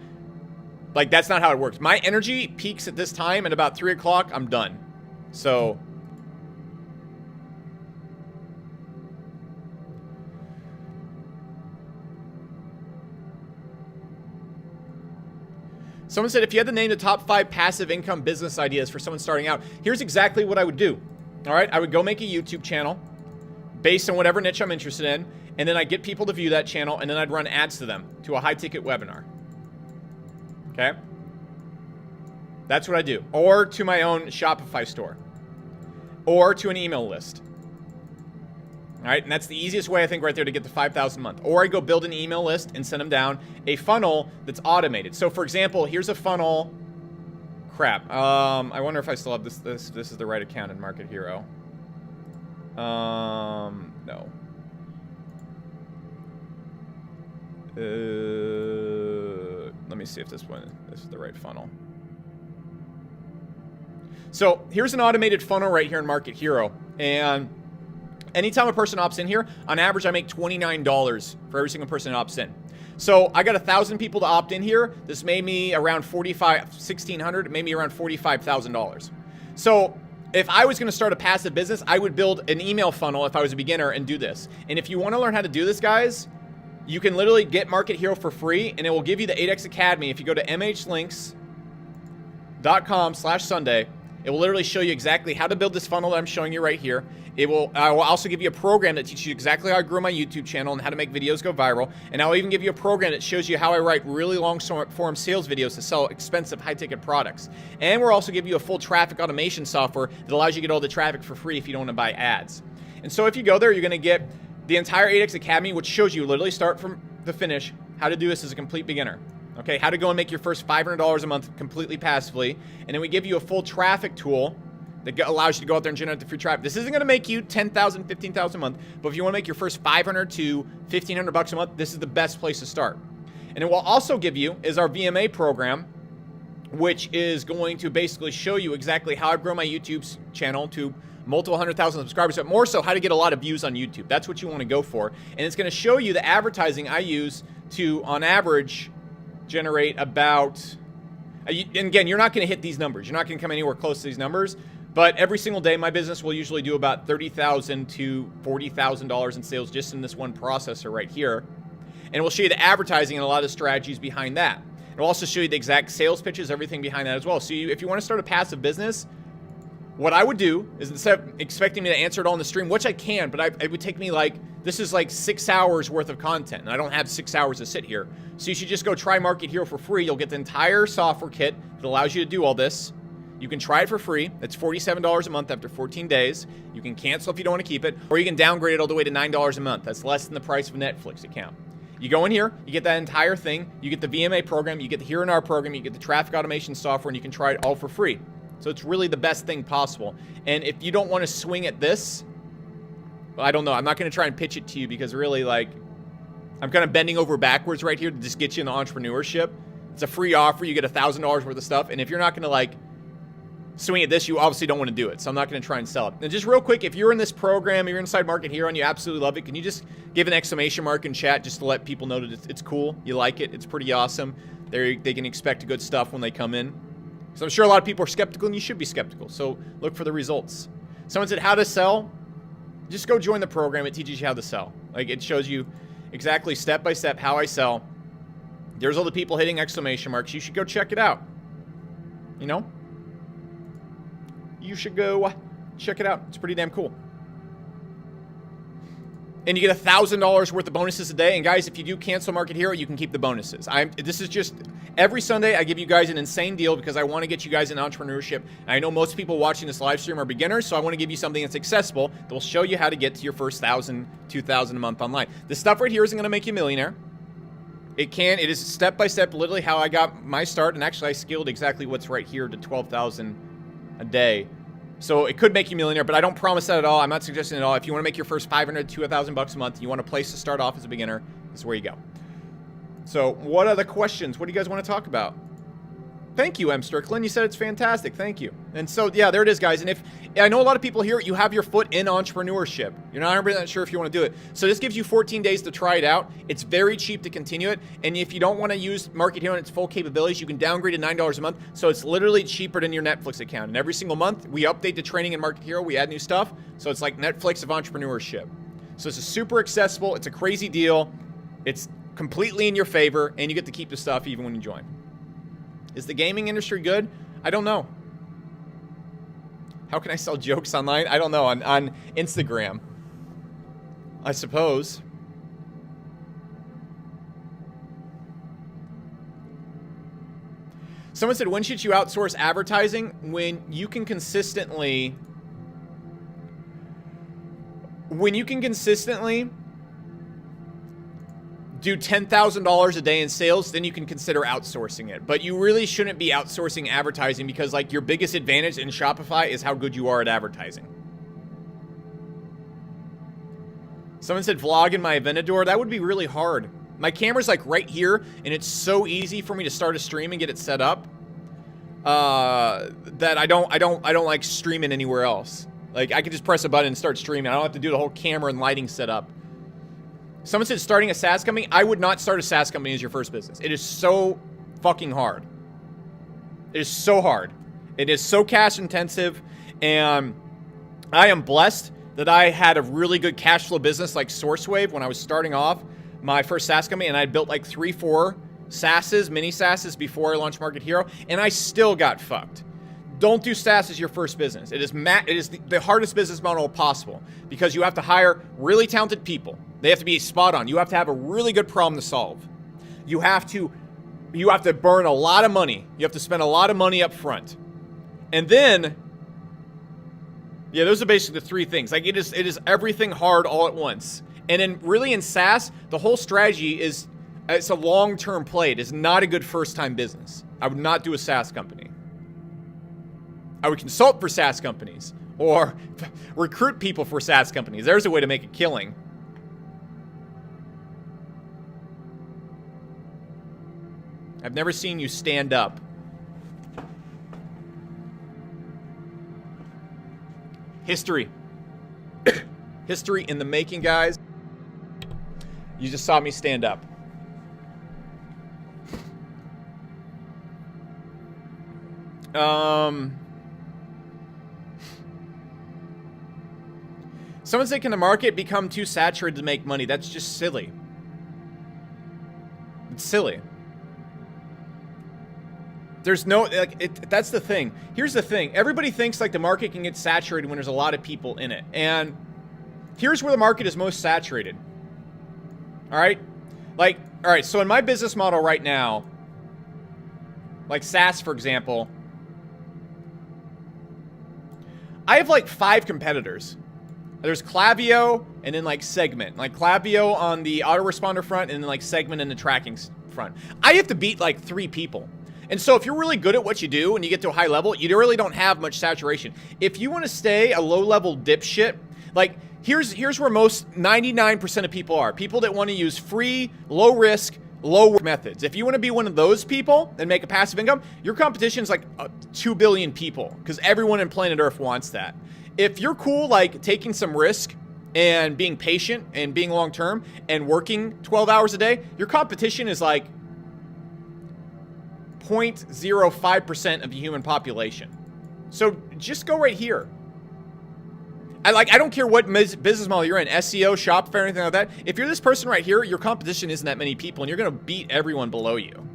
Like, that's not how it works. My energy peaks at this time, and about 3 o'clock, I'm done. So someone said, if you had to name the top 5 passive income business ideas for someone starting out, here's exactly what I would do. All right, I would go make a YouTube channel based on whatever niche I'm interested in, and then I get people to view that channel, and then I'd run ads to them to a high-ticket webinar. Okay? That's what I do. Or to my own Shopify store. Or to an email list. All right, and that's the easiest way, I think, right there to get the 5,000 a month. Or I go build an email list and send them down a funnel that's automated. So, for example, here's a funnel. Crap. I wonder if I still have this. This is the right account in Market Hero. No. Let me see if this is the right funnel. So here's an automated funnel right here in Market Hero, and anytime a person opts in here, on average I make $29 for every single person that opts in. So I got 1,000 people to opt in here. This made me around 1,600. It made me around $45,000. So if I was going to start a passive business, I would build an email funnel if I was a beginner and do this. And if you want to learn how to do this, guys, you can literally get Market Hero for free, and it will give you the 8X Academy. If you go to mhlinks.com/Sunday, it will literally show you exactly how to build this funnel that I'm showing you right here. I will also give you a program that teaches you exactly how I grow my YouTube channel and how to make videos go viral. And I'll even give you a program that shows you how I write really long form sales videos to sell expensive high-ticket products. And we'll also give you a full traffic automation software that allows you to get all the traffic for free if you don't want to buy ads. And so if you go there, you're going to get the entire 8X Academy, which shows you literally start from the finish, how to do this as a complete beginner. Okay, how to go and make your first $500 a month completely passively. And then we give you a full traffic tool that allows you to go out there and generate the free traffic. This isn't going to make you $10,000, $15,000 a month, but if you want to make your first $500 to $1,500 a month, this is the best place to start. And it will also give you is our VMA program, which is going to basically show you exactly how I grow my YouTube channel to multiple 100,000 subscribers, but more so how to get a lot of views on YouTube. That's what you want to go for. And it's going to show you the advertising I use to, on average, generate about, and again, you're not going to hit these numbers. You're not going to come anywhere close to these numbers, but every single day, my business will usually do about $30,000 to $40,000 in sales just in this one processor right here. And we'll show you the advertising and a lot of strategies behind that. And we'll also show you the exact sales pitches, everything behind that as well. So if you want to start a passive business, what I would do is instead of expecting me to answer it all in the stream, which I can, but it would take me this is like 6 hours worth of content, and I don't have 6 hours to sit here. So you should just go try Market Hero for free. You'll get the entire software kit that allows you to do all this. You can try it for free. It's $47 a month after 14 days. You can cancel if you don't want to keep it, or you can downgrade it all the way to $9 a month. That's less than the price of a Netflix account. You go in here, you get that entire thing, you get the VMA program, you get the Here and Now program, you get the traffic automation software, and you can try it all for free. So it's really the best thing possible. And if you don't want to swing at this, well, I don't know. I'm not going to try and pitch it to you because really, I'm kind of bending over backwards right here to just get you into entrepreneurship. It's a free offer. You get $1,000 worth of stuff. And if you're not going to swing at this, you obviously don't want to do it. So I'm not going to try and sell it. And just real quick, if you're in this program, you're inside Market Hero and you absolutely love it, can you just give an exclamation mark in chat just to let people know that it's cool, you like it, it's pretty awesome. They can expect good stuff when they come in. So I'm sure a lot of people are skeptical, and you should be skeptical. So look for the results. Someone said how to sell. Just go join the program. It teaches you how to sell. It shows you exactly step by step how I sell. There's all the people hitting exclamation marks. You should go check it out. You should go check it out. It's pretty damn cool. And you get $1,000 worth of bonuses a day. And guys, if you do cancel Market Hero, you can keep the bonuses. This is just every Sunday I give you guys an insane deal because I want to get you guys in entrepreneurship. And I know most people watching this live stream are beginners, so I want to give you something that's accessible that will show you how to get to your first $1,000, $2,000 a month online. This stuff right here isn't going to make you a millionaire. It is step by step, literally how I got my start. And actually, I scaled exactly what's right here to $12,000 a day. So it could make you a millionaire, but I don't promise that at all. I'm not suggesting it at all. If you want to make your first $500 to $1,000 a month, you want a place to start off as a beginner, this is where you go. So what are the questions? What do you guys want to talk about? Thank you, M. Strickland. You said it's fantastic. Thank you. And so, yeah, there it is, guys. And I know a lot of people here, you have your foot in entrepreneurship. You're not 100% sure if you want to do it. So this gives you 14 days to try it out. It's very cheap to continue it. And if you don't want to use Market Hero and its full capabilities, you can downgrade to $9 a month. So it's literally cheaper than your Netflix account. And every single month, we update the training in Market Hero. We add new stuff. So it's like Netflix of entrepreneurship. So it's super accessible. It's a crazy deal. It's completely in your favor. And you get to keep the stuff even when you join. Is the gaming industry good? I don't know. How can I sell jokes online? I don't know. On Instagram, I suppose. Someone said, when should you outsource advertising? When you can consistently do $10,000 a day in sales, then you can consider outsourcing it. But you really shouldn't be outsourcing advertising because like your biggest advantage in Shopify is how good you are at advertising. Someone said vlog in my Aventador. That would be really hard. My camera's like right here, and it's so easy for me to start a stream and get it set up that I don't like streaming anywhere else. Like I can just press a button and start streaming. I don't have to do the whole camera and lighting setup. Someone said starting a SaaS company. I would not start a SaaS company as your first business. It is so fucking hard. It is so hard. It is so cash intensive, and I am blessed that I had a really good cash flow business like SourceWave when I was starting off my first SaaS company, and I built like 3-4 SaaSes, mini SaaSes before I launched Market Hero, and I still got fucked. Don't do SaaS as your first business. It is the hardest business model possible because you have to hire really talented people. They have to be spot on. You have to have a really good problem to solve. You have to burn a lot of money. You have to spend a lot of money up front. And then, yeah, those are basically the three things. Like it is everything hard all at once. And then really in SaaS, the whole strategy is, it's a long-term play. It is not a good first-time business. I would not do a SaaS company. I would consult for SaaS companies or recruit people for SaaS companies. There's a way to make a killing. I've never seen you stand up. History. History in the making, guys. You just saw me stand up. Someone said, can the market become too saturated to make money? That's just silly. It's silly. There's no, like, that's the thing. Here's the thing. Everybody thinks like the market can get saturated when there's a lot of people in it. And here's where the market is most saturated. All right? Like, all right, so in my business model right now, like SaaS, for example, I have like 5 competitors. There's Klaviyo and then like Segment. Like Klaviyo on the autoresponder front and then like Segment in the tracking front. I have to beat like 3 people. And so if you're really good at what you do and you get to a high level, you really don't have much saturation. If you want to stay a low-level dipshit, like here's where most 99% of people are. People that want to use free, low-risk, low-work methods. If you want to be one of those people and make a passive income, your competition is like 2 billion people because everyone in planet Earth wants that. If you're cool, like taking some risk and being patient and being long-term and working 12 hours a day, your competition is like 0.05% of the human population. So just go right here. I don't care what business model you're in, SEO, Shopify, or anything like that. If you're this person right here, your competition isn't that many people, and you're going to beat everyone below you.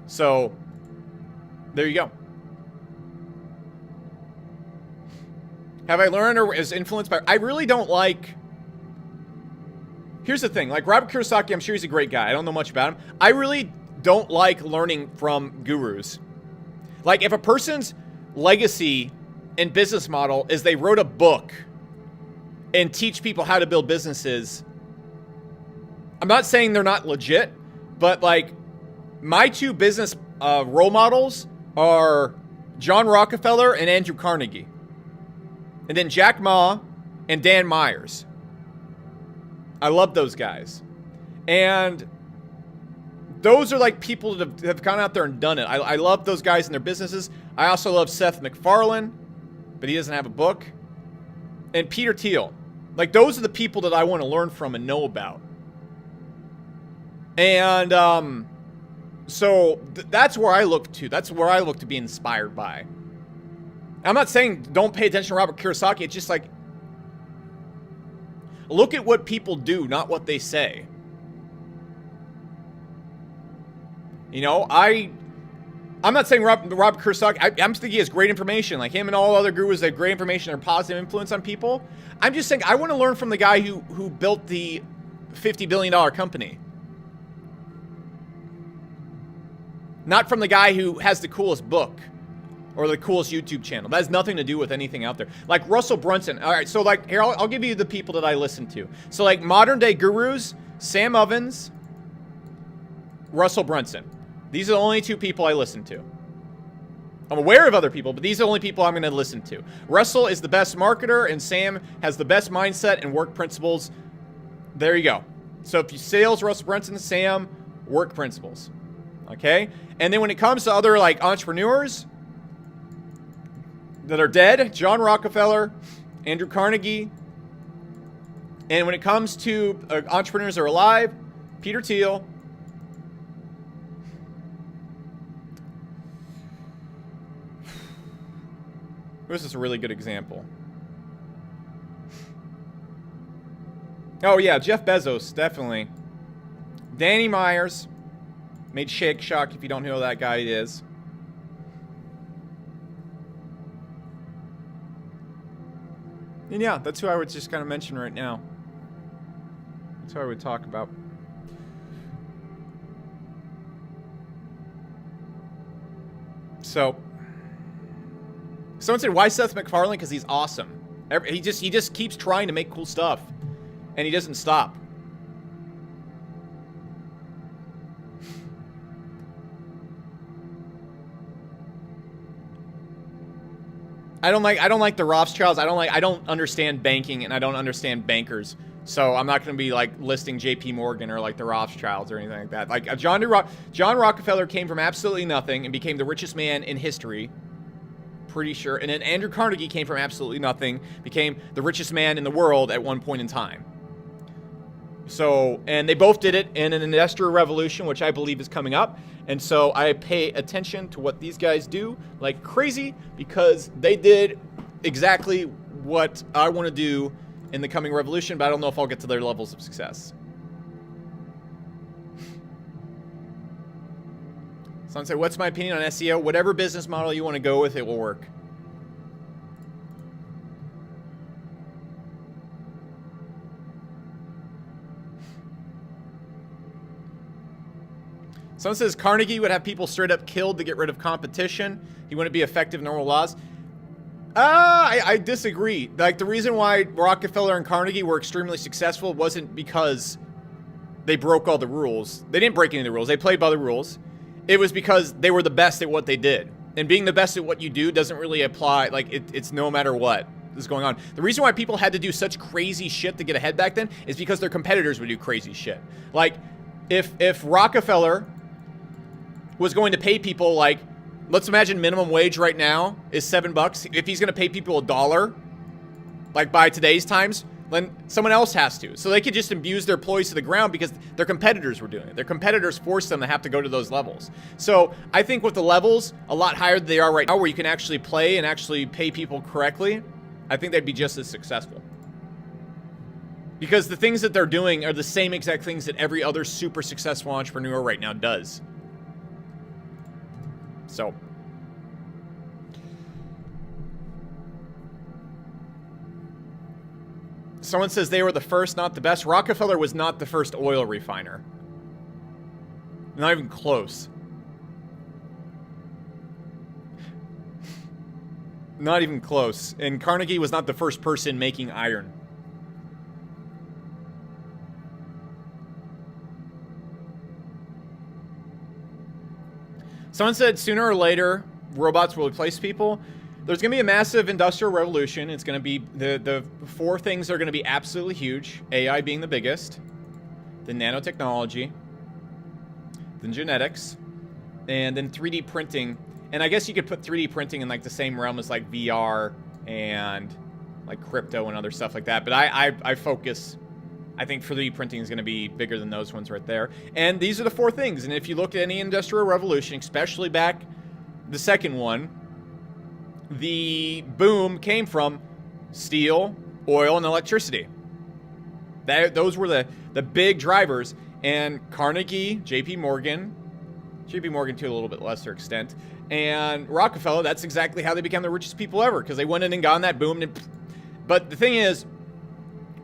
So there you go. Have I learned or is influenced by... I really don't like... Here's the thing. Like Robert Kiyosaki, I'm sure he's a great guy. I don't know much about him. I really don't like learning from gurus. Like if a person's legacy and business model is they wrote a book and teach people how to build businesses, I'm not saying they're not legit, but like my 2 business role models are John Rockefeller and Andrew Carnegie. And then Jack Ma and Dan Myers. I love those guys. And those are like people that have gone out there and done it. I love those guys and their businesses. I also love Seth MacFarlane, but he doesn't have a book. And Peter Thiel. Like those are the people that I want to learn from and know about. And so that's where I look to. That's where I look to be inspired by. I'm not saying don't pay attention to Robert Kiyosaki. It's just like, look at what people do, not what they say. You know, I'm not saying Robert Kiyosaki, I'm thinking he has great information. Like him and all other gurus that have great information and positive influence on people. I'm just saying I want to learn from the guy who built the $50 billion company. Not from the guy who has the coolest book or the coolest YouTube channel. That has nothing to do with anything out there. Like Russell Brunson. All right, so like, here, I'll give you the people that I listen to. So like modern day gurus, Sam Ovens, Russell Brunson. These are the only two people I listen to. I'm aware of other people, but these are the only people I'm going to listen to. Russell is the best marketer, and Sam has the best mindset and work principles. There you go. So if you sales, Russell Brunson, Sam, work principles. Okay? And then when it comes to other like entrepreneurs that are dead, John Rockefeller, Andrew Carnegie. And when it comes to entrepreneurs that are alive, Peter Thiel. This is a really good example. Oh yeah, Jeff Bezos, definitely. Danny Myers made Shake Shack, if you don't know who that guy is. And yeah, that's who I would just kind of mention right now. That's who I would talk about. So, someone said, why Seth MacFarlane? Because he's awesome. He just keeps trying to make cool stuff. And he doesn't stop. I don't like the Rothschilds. I don't understand banking, and I don't understand bankers. So I'm not going to be like listing J.P. Morgan or like the Rothschilds or anything like that. Like John Rockefeller came from absolutely nothing and became the richest man in history. Pretty sure. And then Andrew Carnegie came from absolutely nothing, became the richest man in the world at one point in time. So, and they both did it in an industrial revolution, which I believe is coming up. And so I pay attention to what these guys do like crazy, because they did exactly what I want to do in the coming revolution, but I don't know if I'll get to their levels of success. Someone said, what's my opinion on SEO? Whatever business model you want to go with, it will work. Someone says Carnegie would have people straight up killed to get rid of competition. He wouldn't be effective normal laws. I disagree. Like, the reason why Rockefeller and Carnegie were extremely successful wasn't because they broke all the rules. They didn't break any of the rules. They played by the rules. It was because they were the best at what they did. And being the best at what you do doesn't really apply. Like, it's no matter what is going on. The reason why people had to do such crazy shit to get ahead back then is because their competitors would do crazy shit. Like, if Rockefeller was going to pay people, like, let's imagine minimum wage right now is $7. If he's going to pay people $1, like by today's times, then someone else has to. So they could just abuse their employees to the ground because their competitors were doing it. Their competitors forced them to have to go to those levels. So I think with the levels a lot higher than they are right now, where you can actually play and actually pay people correctly, I think they'd be just as successful. Because the things that they're doing are the same exact things that every other super successful entrepreneur right now does. So, someone says they were the first, not the best. Rockefeller was not the first oil refiner. Not even close. Not even close. And Carnegie was not the first person making iron. Someone said sooner or later, robots will replace people. There's going to be a massive industrial revolution. It's going to be, the four things are going to be absolutely huge. AI being the biggest. Then nanotechnology. Then genetics. And then 3D printing. And I guess you could put 3D printing in like the same realm as like VR and like crypto and other stuff like that. But I focus... I think 3D printing is going to be bigger than those ones right there. And these are the four things. And if you look at any industrial revolution, especially back the second one, the boom came from steel, oil, and electricity. Those were the big drivers. And Carnegie, J.P. Morgan to a little bit lesser extent, and Rockefeller, that's exactly how they became the richest people ever, because they went in and got on that boom. But the thing is,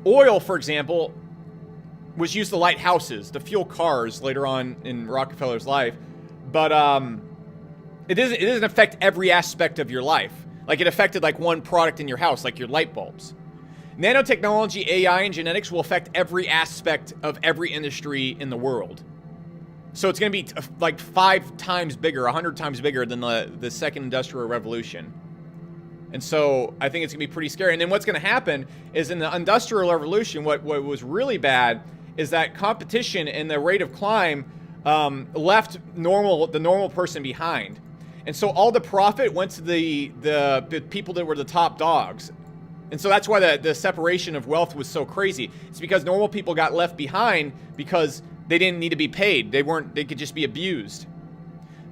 oil, for example, was used to light houses, to fuel cars later on in Rockefeller's life. But it doesn't affect every aspect of your life. Like it affected like one product in your house, like your light bulbs. Nanotechnology, AI, and genetics will affect every aspect of every industry in the world. So it's going to be like 5 times bigger, 100 times bigger than the second industrial revolution. And so I think it's going to be pretty scary. And then what's going to happen is in the industrial revolution, what was really bad is that competition and the rate of climb left the normal person behind. And so all the profit went to the people that were the top dogs. And so that's why the separation of wealth was so crazy. It's because normal people got left behind because they didn't need to be paid. They could just be abused.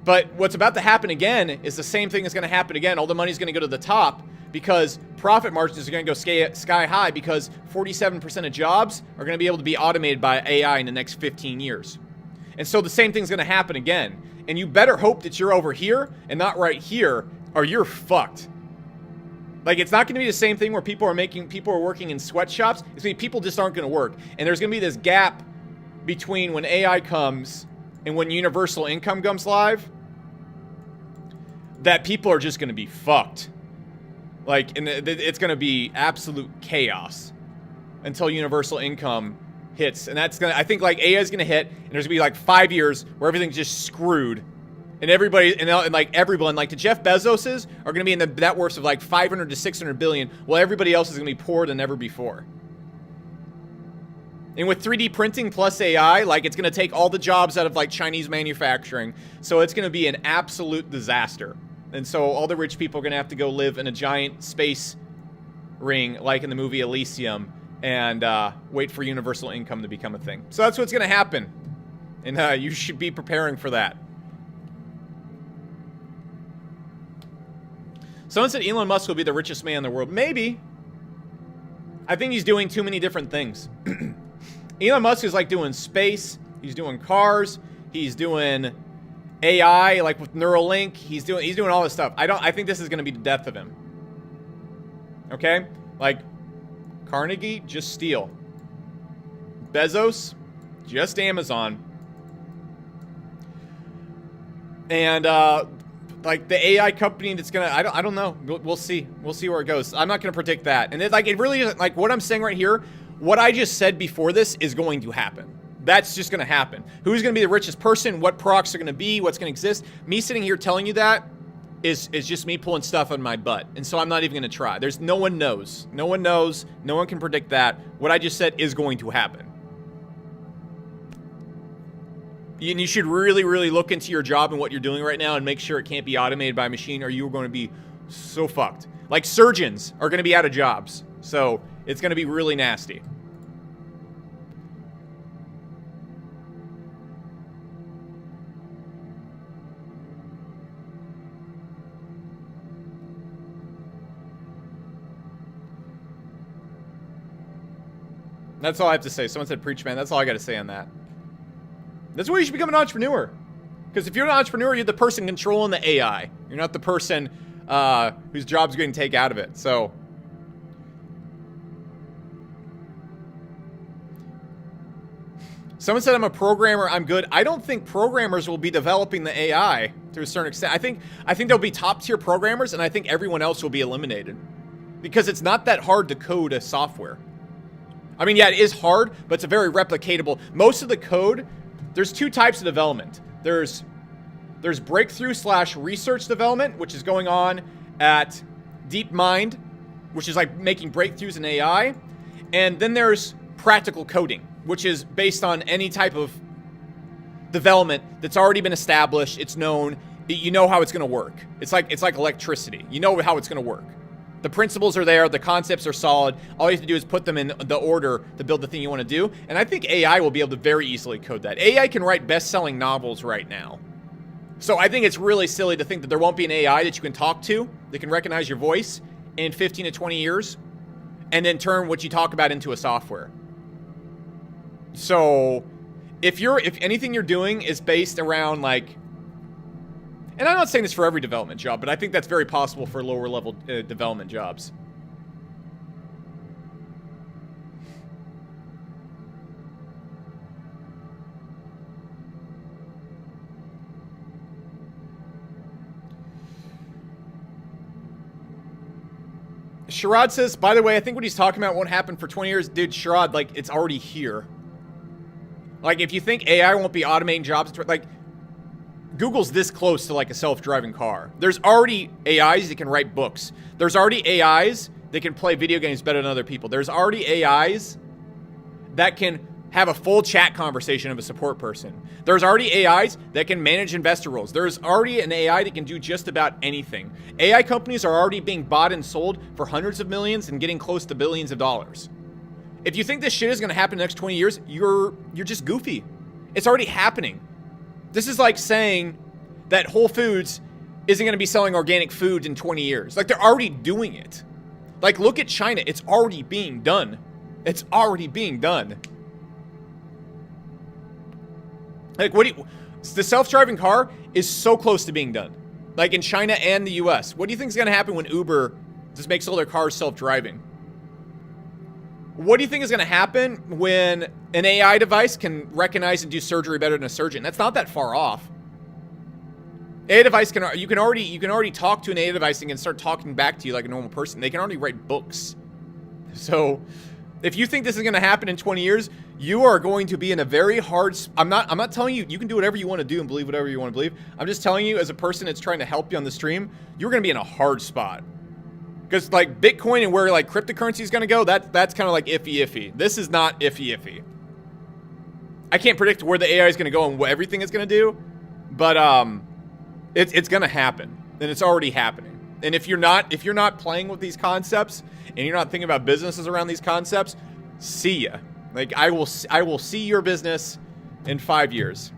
But what's about to happen again is the same thing is going to happen again. All the money's going to go to the top because profit margins are going to go sky high because 47% of jobs are going to be able to be automated by AI in the next 15 years. And so the same thing's going to happen again. And you better hope that you're over here and not right here or you're fucked. Like, it's not going to be the same thing where people are working in sweatshops. It's going to be people just aren't going to work. And there's going to be this gap between when AI comes and when universal income comes live that people are just going to be fucked. Like, and it's going to be absolute chaos until universal income hits. And that's going to, I think, like, AI is going to hit, and there's going to be, like, 5 years where everything's just screwed. And everybody, and like everyone, like the Jeff Bezoses are going to be in the net worth of like 500 to 600 billion, while everybody else is going to be poorer than ever before. And with 3D printing plus AI, like it's going to take all the jobs out of like Chinese manufacturing. So it's going to be an absolute disaster. And so all the rich people are going to have to go live in a giant space ring, like in the movie Elysium, and wait for universal income to become a thing. So that's what's going to happen. And you should be preparing for that. Someone said Elon Musk will be the richest man in the world. Maybe. I think he's doing too many different things. Elon Musk is like doing space. He's doing cars. He's doing AI, like with Neuralink. He's doing all this stuff. I think this is going to be the death of him. Okay? Like Carnegie, just steal. Bezos, just Amazon. And like the AI company that's gonna, I don't know. We'll see. We'll see where it goes. I'm not gonna predict that. And it really isn't like what I'm saying right here. What I just said before this is going to happen. That's just gonna happen. Who's gonna be the richest person? What products are gonna be? What's gonna exist? Me sitting here telling you that is just me pulling stuff on my butt. And so I'm not even gonna try. No one knows. No one knows. No one can predict that. What I just said is going to happen. And you should really, really look into your job and what you're doing right now and make sure it can't be automated by a machine or you're going to be so fucked. Like surgeons are going to be out of jobs. So it's going to be really nasty. That's all I have to say. Someone said preach, man. That's all I got to say on that. That's why you should become an entrepreneur. Because if you're an entrepreneur, you're the person controlling the AI. You're not the person whose job's getting taken out of it. So, someone said I'm a programmer. I'm good. I don't think programmers will be developing the AI to a certain extent. I think there'll be top tier programmers, and I think everyone else will be eliminated because it's not that hard to code a software. I mean, yeah, it is hard, but it's a very replicatable. Most of the code. There's 2 types of development. There's breakthrough / research development, which is going on at DeepMind, which is like making breakthroughs in AI. And then there's practical coding, which is based on any type of development that's already been established. It's known. You know how it's going to work. It's like electricity. You know how it's going to work. The principles are there. The concepts are solid. All you have to do is put them in the order to build the thing you want to do. And I think AI will be able to very easily code that. AI can write best-selling novels right now. So I think it's really silly to think that there won't be an AI that you can talk to that can recognize your voice in 15 to 20 years and then turn what you talk about into a software. So if anything you're doing is based around like, and I'm not saying this for every development job, but I think that's very possible for lower level development jobs. Sherrod says, by the way, I think what he's talking about won't happen for 20 years. Dude, Sherrod, like, it's already here. Like, if you think AI won't be automating jobs, like, Google's this close to, like, a self-driving car. There's already AIs that can write books. There's already AIs that can play video games better than other people. There's already AIs that can have a full chat conversation of a support person. There's already AIs that can manage investor roles. There's already an AI that can do just about anything. AI companies are already being bought and sold for hundreds of millions and getting close to billions of dollars. If you think this shit is going to happen in the next 20 years, you're just goofy. It's already happening. This is like saying that Whole Foods isn't going to be selling organic food in 20 years. Like, they're already doing it. Like, look at China. It's already being done. It's already being done. Like, the self-driving car is so close to being done. Like, in China and the US. What do you think is going to happen when Uber just makes all their cars self-driving? What do you think is going to happen when an AI device can recognize and do surgery better than a surgeon? That's not that far off. AI device you can already talk to an AI device and can start talking back to you like a normal person. They can already write books. So, if you think this is going to happen in 20 years, you are going to be in a very hard... I'm not telling you can do whatever you want to do and believe whatever you want to believe. I'm just telling you, as a person that's trying to help you on the stream, you're going to be in a hard spot. Because, like, Bitcoin and where, like, cryptocurrency is going to go, that's kind of like iffy. This is not iffy. I can't predict where the AI is going to go and what everything is going to do, but it's going to happen, and it's already happening. And if you're not playing with these concepts and you're not thinking about businesses around these concepts, see ya. Like, I will see your business in 5 years.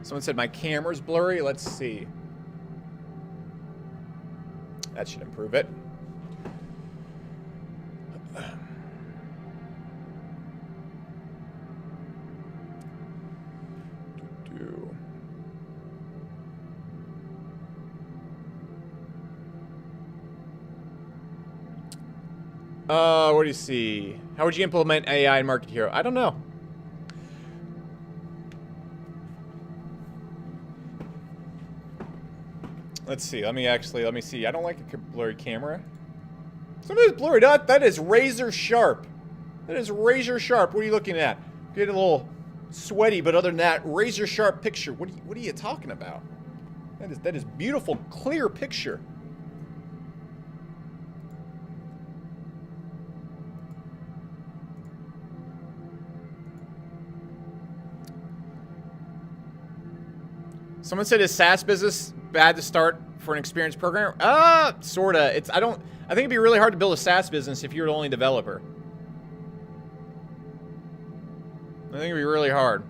Someone said my camera's blurry. Let's see. That should improve it. What do you see? How would you implement AI in Market Hero? I don't know. Let's see. Let me see. I don't like a blurry camera. Some of it's blurry. That is razor sharp. That is razor sharp. What are you looking at? Get a little sweaty, but other than that, razor sharp picture. What are you talking about? That is beautiful, clear picture. Someone said, is SaaS business bad to start for an experienced programmer? Sorta. I think it'd be really hard to build a SaaS business if you're the only developer. I think it'd be really hard.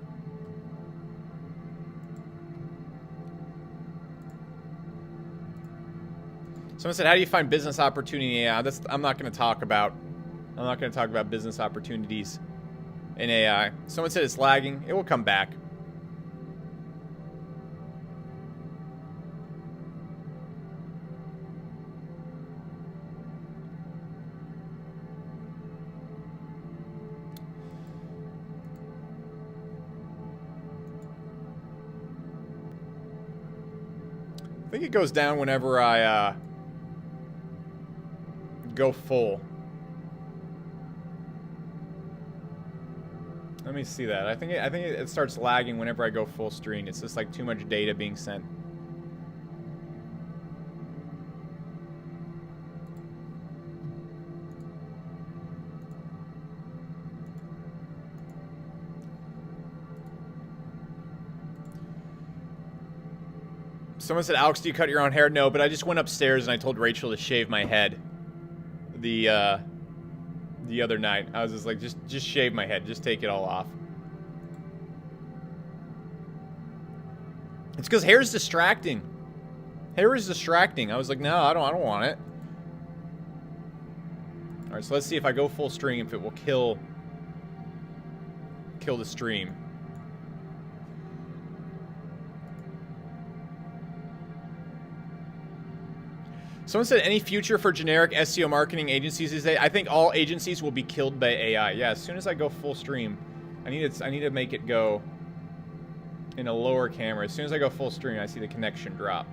Someone said, how do you find business opportunity in AI? I'm not going to talk about business opportunities in AI. Someone said it's lagging. It will come back. I think it goes down whenever I go full. Let me see that. I think it starts lagging whenever I go full screen. It's just like too much data being sent. Someone said, Alex, do you cut your own hair? No, but I just went upstairs and I told Rachel to shave my head the other night. I was just like, just shave my head. Just take it all off. It's because hair is distracting. Hair is distracting. I was like, no, I don't want it. All right, so let's see if I go full stream, if it will kill the stream. Someone said, any future for generic SEO marketing agencies these days? I think all agencies will be killed by AI. Yeah, as soon as I go full stream, I need to make it go in a lower camera. As soon as I go full stream, I see the connection drop.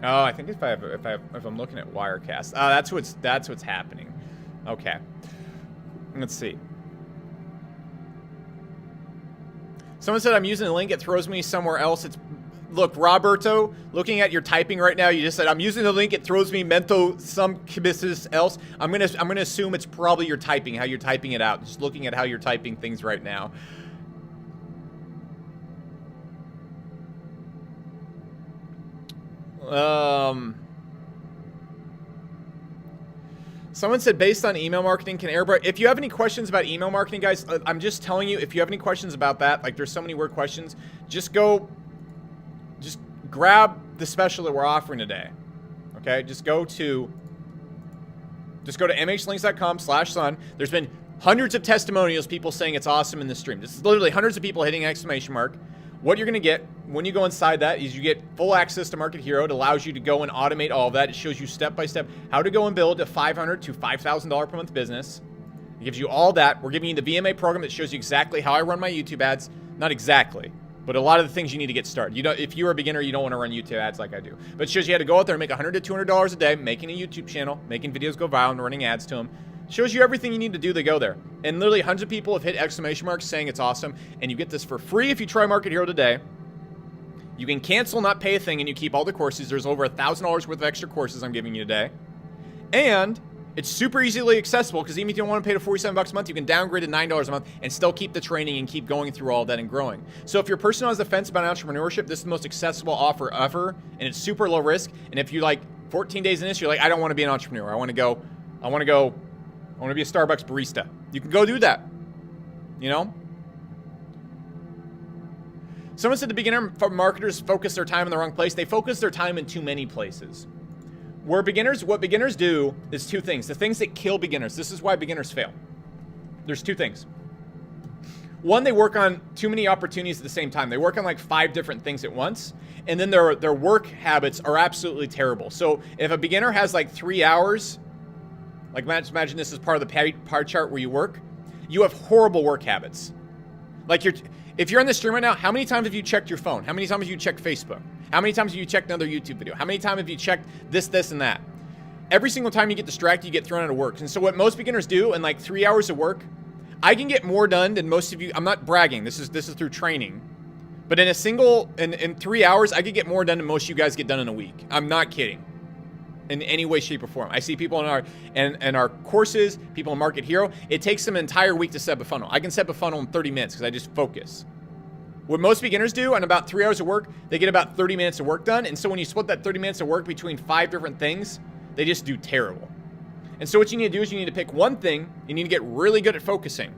Oh, I think if I'm looking at Wirecast, that's what's happening. Okay, let's see. Someone said I'm using a link. It throws me somewhere else. Look, Roberto, looking at your typing right now, you just said I'm using the link. It throws me mento some kibissus else. I'm gonna assume it's probably your typing, how you're typing it out. Just looking at how you're typing things right now. Someone said, based on email marketing, can Airbrush... If you have any questions about email marketing, guys, I'm just telling you, if you have any questions about that, like, there's so many weird questions, just grab the special that we're offering today. Okay? Just go to mhlinks.com/sun. There's been hundreds of testimonials, people saying it's awesome in the stream. This is literally hundreds of people hitting exclamation mark. What you're going to get when you go inside that is you get full access to Market Hero. It allows you to go and automate all of that. It shows you step by step how to go and build a $500 to $5,000 per month business. It gives you all that. We're giving you the VMA program that shows you exactly how I run my YouTube ads. Not exactly, but a lot of the things you need to get started. You know, if you're a beginner, you don't want to run YouTube ads like I do. But it shows you how to go out there and make $100 to $200 a day, making a YouTube channel, making videos go viral and running ads to them. Shows you everything you need to do to go there. And literally hundreds of people have hit exclamation marks saying it's awesome. And you get this for free if you try Market Hero today. You can cancel, not pay a thing, and you keep all the courses. There's over $1,000 worth of extra courses I'm giving you today. And it's super easily accessible because even if you don't want to pay the $47 a month, you can downgrade to $9 a month and still keep the training and keep going through all that and growing. So if you're a person who has the fence about entrepreneurship, this is the most accessible offer ever, and it's super low risk. And if you like 14 days in this, you're like, I don't want to be an entrepreneur. I want to be a Starbucks barista. You can go do that. You know? Someone said the beginner marketers focus their time in the wrong place. They focus their time in too many places. What beginners do is two things. The things that kill beginners. This is why beginners fail. There's two things. One, they work on too many opportunities at the same time. They work on like 5 different things at once. And then their work habits are absolutely terrible. So if a beginner has like 3 hours, like imagine this is part of the pie chart where you work, you have horrible work habits. Like if you're on the stream right now, how many times have you checked your phone? How many times have you checked Facebook? How many times have you checked another YouTube video? How many times have you checked this, and that? Every single time you get distracted, you get thrown out of work. And so what most beginners do in like 3 hours of work, I can get more done than most of you. I'm not bragging. This is through training. But in 3 hours, I could get more done than most of you guys get done in a week. I'm not kidding. In any way, shape, or form. I see people in our courses, people in Market Hero. It takes them an entire week to set up a funnel. I can set up a funnel in 30 minutes because I just focus. What most beginners do on about 3 hours of work, they get about 30 minutes of work done. And so when you split that 30 minutes of work between 5 different things, they just do terrible. And so what you need to do is you need to pick one thing. You need to get really good at focusing.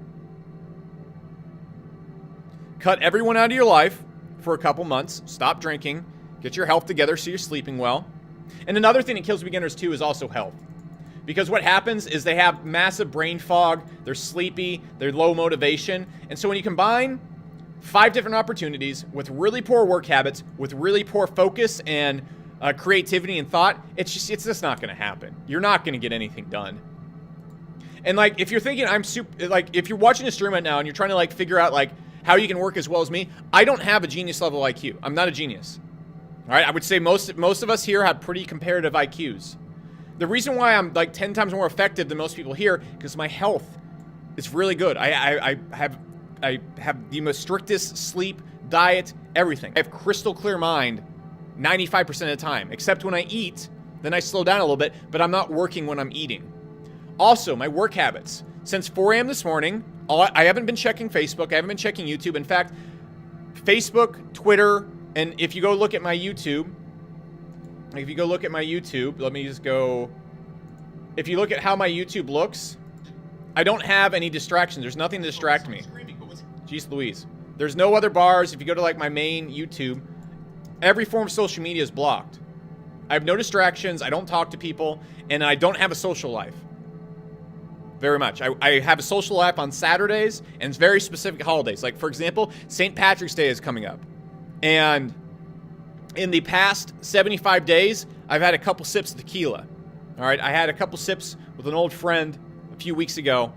Cut everyone out of your life for a couple months. Stop drinking. Get your health together so you're sleeping well. And another thing that kills beginners too is also health. Because what happens is they have massive brain fog, they're sleepy, they're low motivation. And so when you combine 5 different opportunities with really poor work habits, with really poor focus and creativity and thought, it's just not going to happen. You're not going to get anything done. And like, if you're thinking if you're watching a stream right now and you're trying to like figure out like how you can work as well as me, I don't have a genius level IQ. I'm not a genius. All right, I would say most of us here have pretty comparative IQs. The reason why I'm like 10 times more effective than most people here, because my health is really good. I have the most strictest sleep, diet, everything. I have crystal clear mind 95% of the time, except when I eat, then I slow down a little bit, but I'm not working when I'm eating. Also, my work habits. Since 4 a.m. this morning, I haven't been checking Facebook. I haven't been checking YouTube. In fact, Facebook, Twitter, and if you go look at my YouTube, let me just go. If you look at how my YouTube looks, I don't have any distractions. There's nothing to distract me. Jeez Louise. There's no other bars. If you go to like my main YouTube, every form of social media is blocked. I have no distractions. I don't talk to people, and I don't have a social life. very much. I have a social app on Saturdays and it's very specific holidays. Like, for example, St. Patrick's Day is coming up. And in the past 75 days, I've had a couple sips of tequila. All right, I had a couple sips with an old friend a few weeks ago.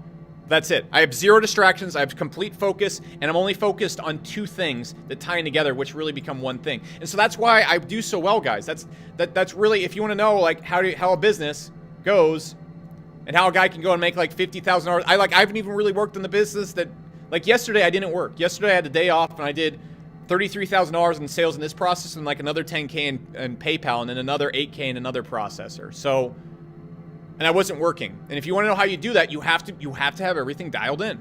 That's it. I have zero distractions. I have complete focus, and I'm only focused on two things that tie in together, which really become one thing. And so that's why I do so well, guys. That's really, if you want to know like how a business goes and how a guy can go and make like $50,000. I haven't even really worked in the business that, like yesterday I didn't work. Yesterday I had a day off and I did $33,000 in sales in this process and like another 10K in PayPal and then another 8K in another processor. So, and I wasn't working. And if you want to know how you do that, you have to have everything dialed in.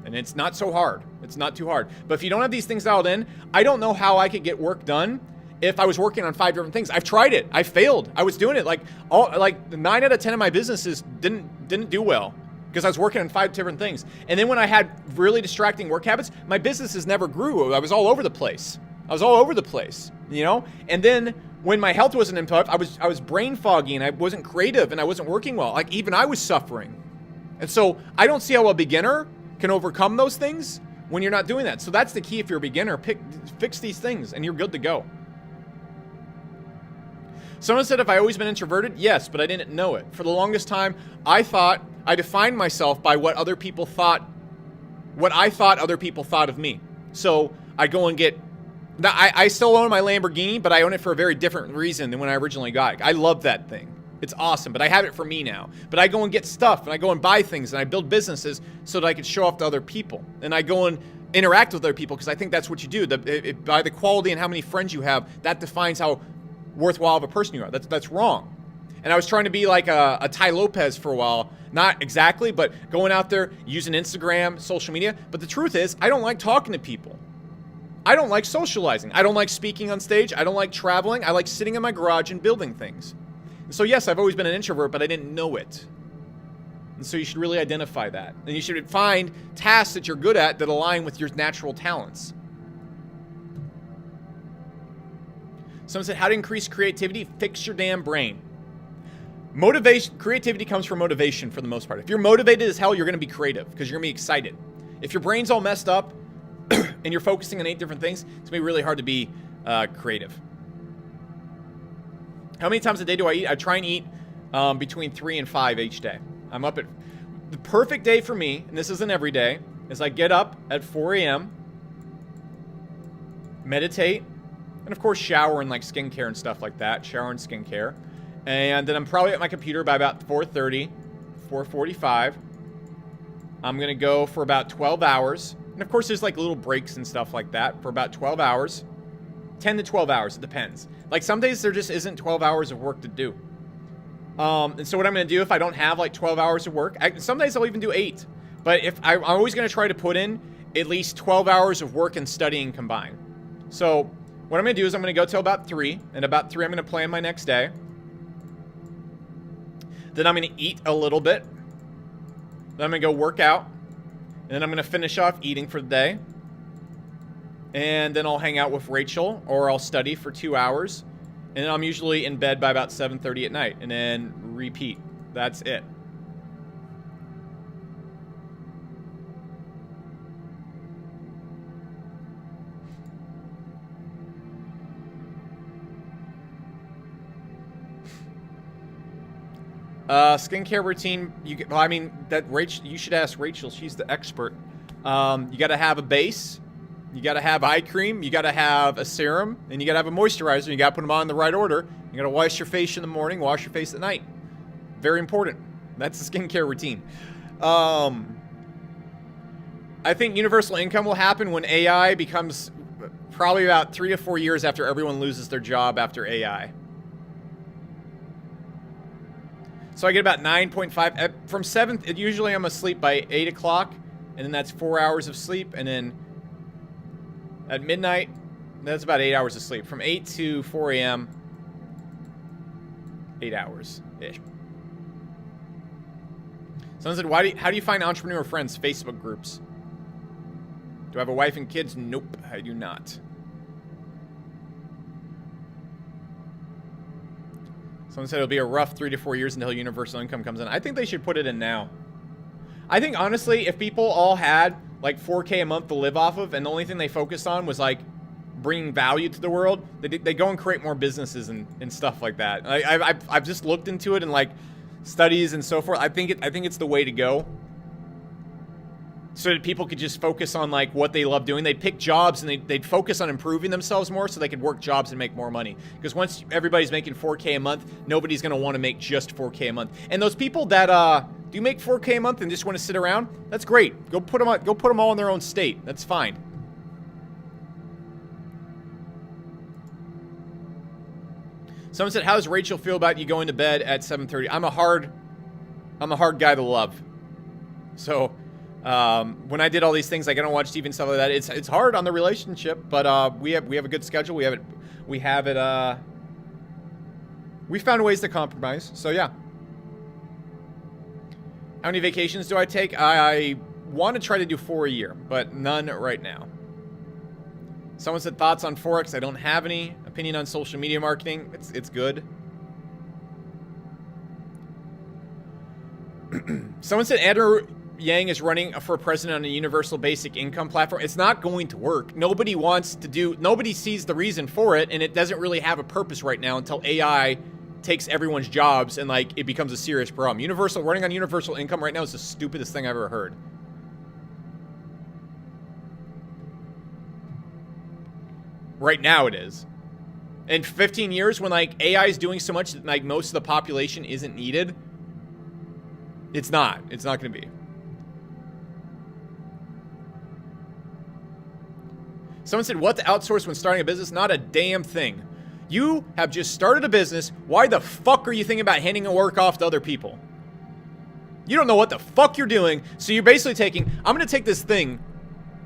And it's not so hard. It's not too hard. But if you don't have these things dialed in, I don't know how I could get work done if I was working on 5 different things. I've tried it. I failed. I was doing it like 9 out of 10 of my businesses didn't do well because I was working on 5 different things. And then when I had really distracting work habits, my businesses never grew. I was all over the place. You know? And then when my health wasn't in touch, I was brain foggy and I wasn't creative and I wasn't working well. Like even I was suffering. And so I don't see how a beginner can overcome those things when you're not doing that. So that's the key if you're a beginner. Fix these things and you're good to go. Someone said, have I always been introverted? Yes, but I didn't know it. For the longest time, I defined myself by what other people thought, what I thought other people thought of me. So I go and get, I still own my Lamborghini, but I own it for a very different reason than when I originally got it. I love that thing. It's awesome, but I have it for me now. But I go and get stuff, and I go and buy things, and I build businesses so that I can show off to other people. And I go and interact with other people because I think that's what you do. By the quality and how many friends you have, that defines how worthwhile of a person you are. That's wrong. And I was trying to be like a Ty Lopez for a while. Not exactly, but going out there, using Instagram, social media. But the truth is, I don't like talking to people. I don't like socializing. I don't like speaking on stage. I don't like traveling. I like sitting in my garage and building things. And so yes, I've always been an introvert, but I didn't know it. And so you should really identify that. And you should find tasks that you're good at that align with your natural talents. Someone said, how to increase creativity? Fix your damn brain. Creativity comes from motivation for the most part. If you're motivated as hell, you're going to be creative because you're going to be excited. If your brain's all messed up and you're focusing on 8 different things, it's going to be really hard to be creative. How many times a day do I eat? I try and eat between 3 and 5 each day. I'm up at the perfect day for me, and this isn't every day, is I get up at 4 a.m., meditate, and of course shower and like skincare and stuff like that. Shower and skincare. And then I'm probably at my computer by about 4:30, 4:45. I'm going to go for about 12 hours. And of course there's like little breaks and stuff like that for about 12 hours. 10 to 12 hours, it depends. Like some days there just isn't 12 hours of work to do. And so what I'm going to do if I don't have like 12 hours of work, some days I'll even do 8. But if I'm always going to try to put in at least 12 hours of work and studying combined. So what I'm going to do is I'm going to go till about 3. And about 3 I'm going to plan my next day. Then I'm going to eat a little bit. Then I'm going to go work out. And then I'm going to finish off eating for the day. And then I'll hang out with Rachel or I'll study for 2 hours. And then I'm usually in bed by about 7:30 at night. And then repeat. That's it. Skincare routine. You should ask Rachel. She's the expert. You got to have a base. You got to have eye cream. You got to have a serum, and you got to have a moisturizer. You got to put them on in the right order. You got to wash your face in the morning. Wash your face at night. Very important. That's the skincare routine. I think universal income will happen when AI becomes probably about 3 to 4 years after everyone loses their job after AI. So I get about 9.5 from 7th. Usually I'm asleep by 8 o'clock, and then that's 4 hours of sleep. And then at midnight, that's about 8 hours of sleep. From 8 to 4 a.m., 8 hours-ish. Someone said, how do you find entrepreneur friends? Facebook groups. Do I have a wife and kids? Nope, I do not. Someone said it'll be a rough 3 to 4 years until universal income comes in. I think they should put it in now. I think honestly, if people all had like 4K a month to live off of, and the only thing they focused on was like bringing value to the world, they go and create more businesses and stuff like that. I've just looked into it and like studies and so forth. I think it's the way to go. So that people could just focus on like what they love doing. They'd pick jobs and they'd focus on improving themselves more so they could work jobs and make more money. Because once everybody's making 4K a month, nobody's going to want to make just 4K a month. And those people that do make 4K a month and just want to sit around, that's great. Go put them all in their own state. That's fine. Someone said, how does Rachel feel about you going to bed at 7:30? I'm a hard guy to love. So when I did all these things, like I don't watch TV and stuff like that, it's hard on the relationship, but we have a good schedule. We found ways to compromise. So yeah. How many vacations do I take? I want to try to do 4 a year, but none right now. Someone said thoughts on Forex. I don't have any. Opinion on social media marketing. It's good. Someone said Andrew Yang is running for president on a universal basic income platform. It's not going to work. Nobody sees the reason for it, and it doesn't really have a purpose right now until AI takes everyone's jobs and like it becomes a serious problem. Running on universal income right now is the stupidest thing I've ever heard. Right now it is. In 15 years, when like AI is doing so much that like most of the population isn't needed, it's not going to be. Someone said, what to outsource when starting a business? Not a damn thing. You have just started a business. Why the fuck are you thinking about handing the work off to other people? You don't know what the fuck you're doing. So you're basically I'm going to take this thing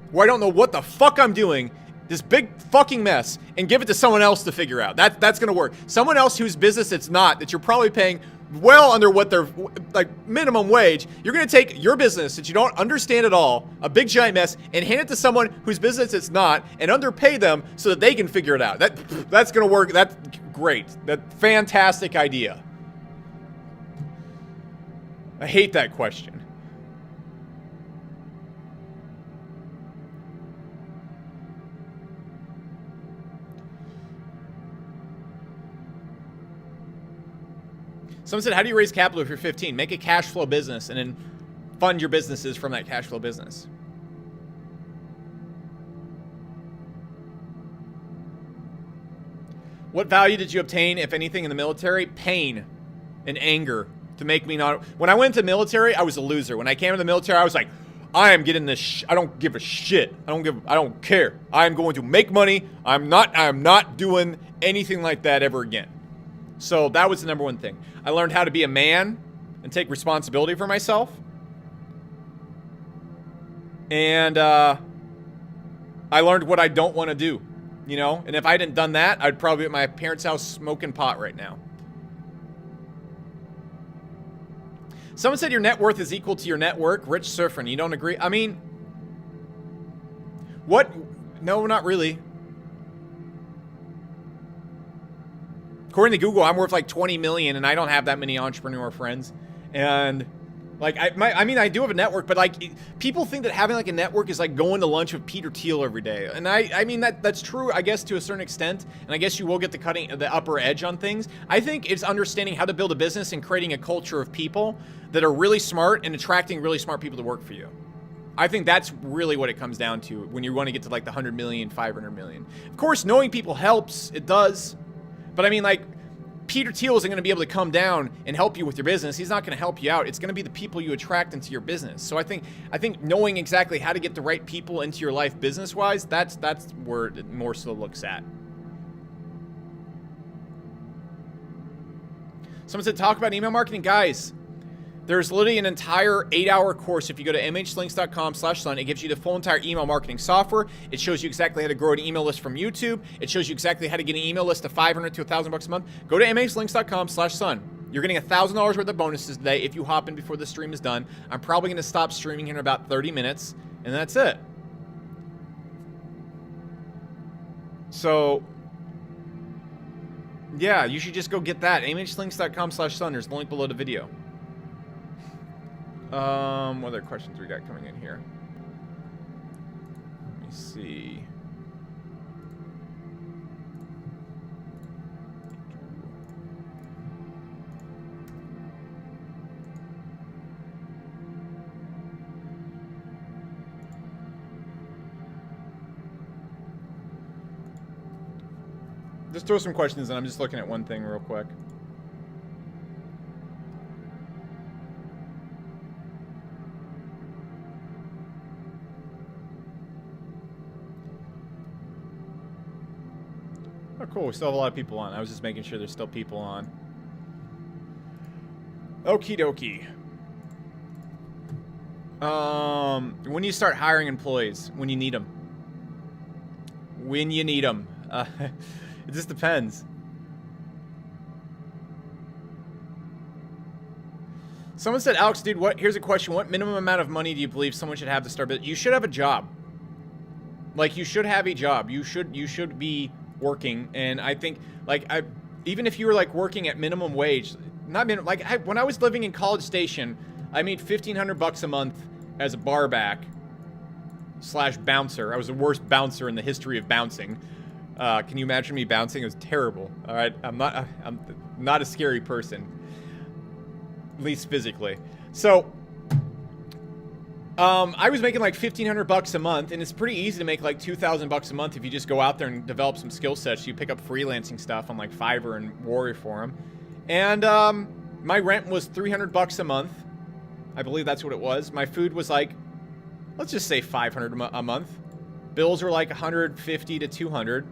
where I don't know what the fuck I'm doing, this big fucking mess, and give it to someone else to figure out. That's going to work. Someone else whose business it's not, that you're probably paying well under what their like minimum wage. You're going to take your business that you don't understand at all, a big giant mess, and hand it to someone whose business it's not, and underpay them so that they can figure it out. That's going to work. That's great. That fantastic idea. I hate that question. Someone said, how do you raise capital if you're 15? Make a cash flow business and then fund your businesses from that cash flow business. What value did you obtain, if anything, in the military? Pain and anger to make me not... When I went to the military, I was a loser. When I came to the military, I was like, I am getting this... I don't give a shit. I don't care. I am going to make money. I'm not doing anything like that ever again. So that was the number one thing. I learned how to be a man and take responsibility for myself. And I learned what I don't want to do, you know? And if I hadn't done that, I'd probably be at my parents' house smoking pot right now. Someone said your net worth is equal to your network. Rich Surfer, you don't agree? I mean, what? No, not really. According to Google, I'm worth like 20 million, and I don't have that many entrepreneur friends. And like, I do have a network, but like, people think that having like a network is like going to lunch with Peter Thiel every day. And I mean that's true, I guess, to a certain extent. And I guess you will get the upper edge on things. I think it's understanding how to build a business and creating a culture of people that are really smart and attracting really smart people to work for you. I think that's really what it comes down to when you want to get to like the 100 million, 500 million. Of course, knowing people helps. It does. But I mean, like, Peter Thiel isn't going to be able to come down and help you with your business. He's not going to help you out. It's going to be the people you attract into your business. So I think knowing exactly how to get the right people into your life business-wise, that's where it more so looks at. Someone said, talk about email marketing. Guys, there's literally an entire 8-hour course. If you go to mhlinks.com/sun, it gives you the full entire email marketing software. It shows you exactly how to grow an email list from YouTube. It shows you exactly how to get an email list of $500 to $1,000 a month. Go to mhlinks.com/sun. You're getting $1,000 worth of bonuses today if you hop in before the stream is done. I'm probably going to stop streaming here in about 30 minutes, and that's it. So, yeah, you should just go get that. mhlinks.com/sun. There's the link below the video. What other questions we got coming in here? Let me see. Just throw some questions in. I'm just looking at one thing real quick. Oh, cool. We still have a lot of people on. I was just making sure there's still people on. Okie dokie. When you start hiring employees? When you need them. When you need them. It just depends. Someone said, Alex, dude, here's a question. What minimum amount of money do you believe someone should have to start business? You should have a job. Like, you should have a job. You should be working. And I think, like, even if you were, like, working at minimum wage, not minimum, like, when I was living in College Station, I made $1,500 a month as a barback / bouncer. I was the worst bouncer in the history of bouncing. Can you imagine me bouncing? It was terrible. All right, I'm not a scary person, at least physically. So, I was making like $1,500 a month, and it's pretty easy to make like $2,000 a month if you just go out there and develop some skill sets. You pick up freelancing stuff on like Fiverr and Warrior Forum, and my rent was $300 a month. I believe that's what it was. My food was like, let's just say $500 a month. Bills were like $150 to $200.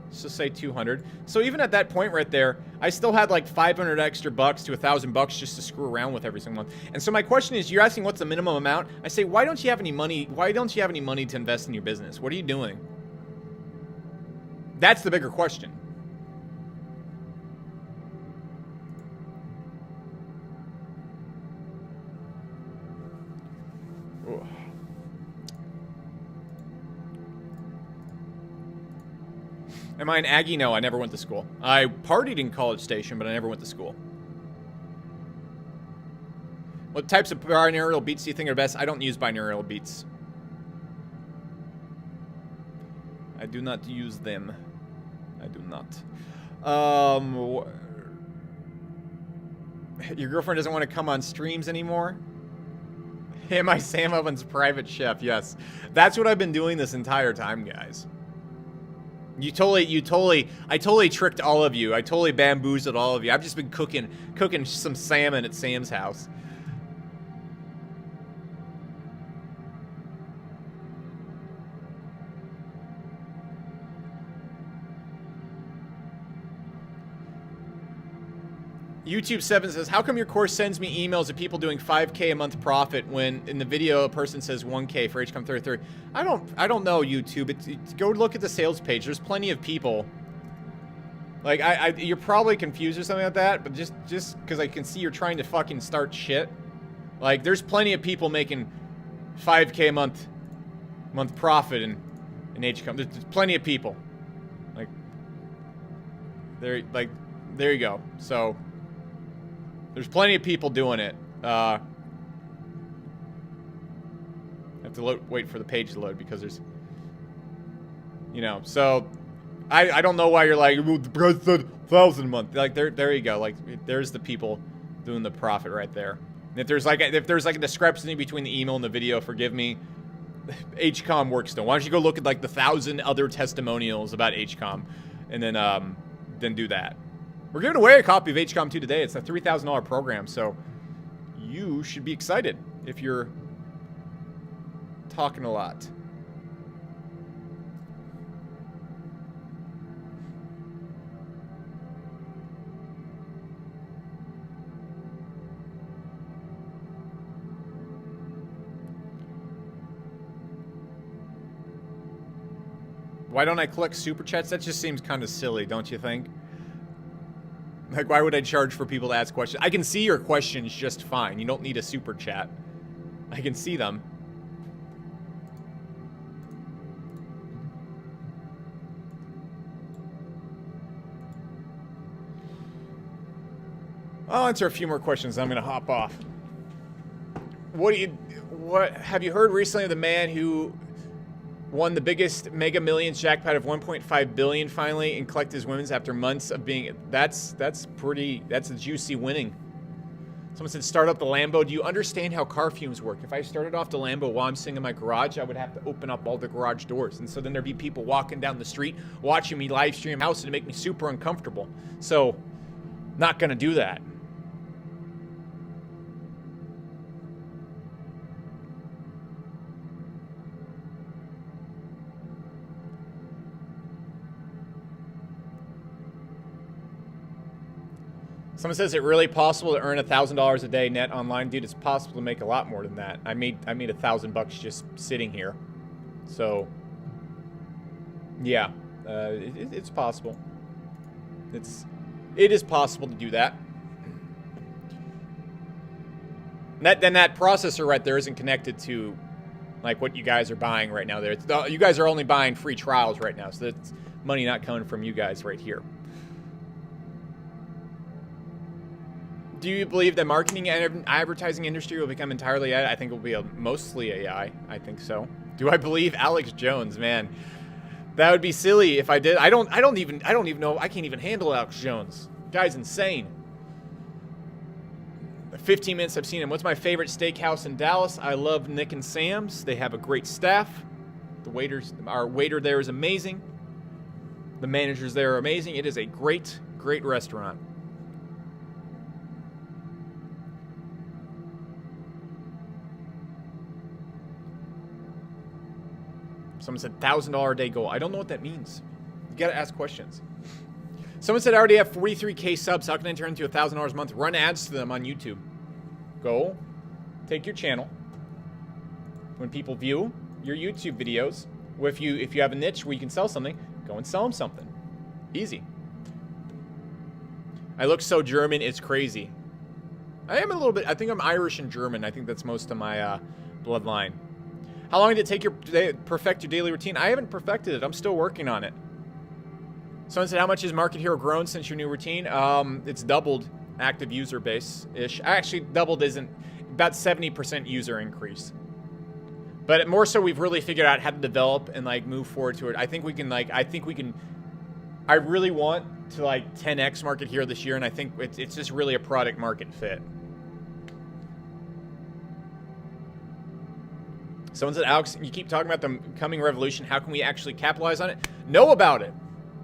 Let's just say $200. So even at that point right there, I still had like $500 extra bucks to $1,000 just to screw around with every single month. And so my question is, you're asking what's the minimum amount? I say, why don't you have any money? Why don't you have any money to invest in your business? What are you doing? That's the bigger question. Ooh. Am I an Aggie? No, I never went to school. I partied in College Station, but I never went to school. What types of binaural beats do you think are best? I don't use binaural beats. I do not use them. I do not. Your girlfriend doesn't want to come on streams anymore? Am I Sam Oven's private chef? Yes. That's what I've been doing this entire time, guys. I totally tricked all of you. I totally bamboozled all of you. I've just been cooking some salmon at Sam's house. YouTube 7 says, how come your course sends me emails of people doing 5K a month profit when in the video a person says 1K for HCOM 33? I don't know, YouTube. Go look at the sales page. There's plenty of people. Like, you're probably confused or something like that, but just because I can see you're trying to fucking start shit. Like, there's plenty of people making 5K a month profit in HCOM. There's plenty of people. Like, there you go. So there's plenty of people doing it. I have to wait for the page to load because there's, you know. So I don't know why you're like, well, the price said 1,000 a month. Like there you go. Like there's the people doing the profit right there. And if there's like a discrepancy between the email and the video, forgive me. HCOM works still. Why don't you go look at like the 1,000 other testimonials about HCOM, and then do that. We're giving away a copy of HCOM 2 today. It's a $3,000 program, so you should be excited if you're talking a lot. Why don't I collect super chats? That just seems kind of silly, don't you think? Like, why would I charge for people to ask questions? I can see your questions just fine. You don't need a super chat. I can see them. I'll answer a few more questions, then I'm going to hop off. what have you heard recently of the man who won the biggest Mega Millions jackpot of 1.5 billion finally and collected his winnings after months of being, that's a juicy winning. Someone said, start up the Lambo. Do you understand how car fumes work? If I started off the Lambo while I'm sitting in my garage, I would have to open up all the garage doors. And so then there'd be people walking down the street, watching me live stream house, and it'd make me super uncomfortable. So, not gonna do that. Someone says it really possible to earn $1,000 a day net online, dude. It's possible to make a lot more than that. I made $1,000 just sitting here, so yeah, it's possible. It is possible to do that. Then that processor right there isn't connected to like what you guys are buying right now. There, you guys are only buying free trials right now, so that's money not coming from you guys right here. Do you believe the marketing and advertising industry will become entirely AI? I think it will be mostly AI. I think so. Do I believe Alex Jones? Man, that would be silly if I did. I don't even know. I can't even handle Alex Jones. Guy's insane. The 15 minutes I've seen him. What's my favorite steakhouse in Dallas? I love Nick and Sam's. They have a great staff. Our waiter there is amazing. The managers there are amazing. It is a great, great restaurant. Someone said $1,000 a day goal. I don't know what that means. You gotta ask questions. Someone said I already have 43K subs. How can I turn into $1,000 a month? Run ads to them on YouTube. Go, take your channel. When people view your YouTube videos, if you have a niche where you can sell something, go and sell them something. Easy. I look so German, it's crazy. I am a little bit. I think I'm Irish and German. I think that's most of my bloodline. How long did it take you to perfect your daily routine? I haven't perfected it. I'm still working on it. Someone said, how much has Market Hero grown since your new routine? It's doubled active user base-ish. Actually, doubled isn't. About 70% user increase. But more so, we've really figured out how to develop and, like, move forward to it. I think we can, I really want to, like, 10x Market Hero this year, and I think it's just really a product market fit. Someone said, Alex, you keep talking about the coming revolution. How can we actually capitalize on it? Know about it.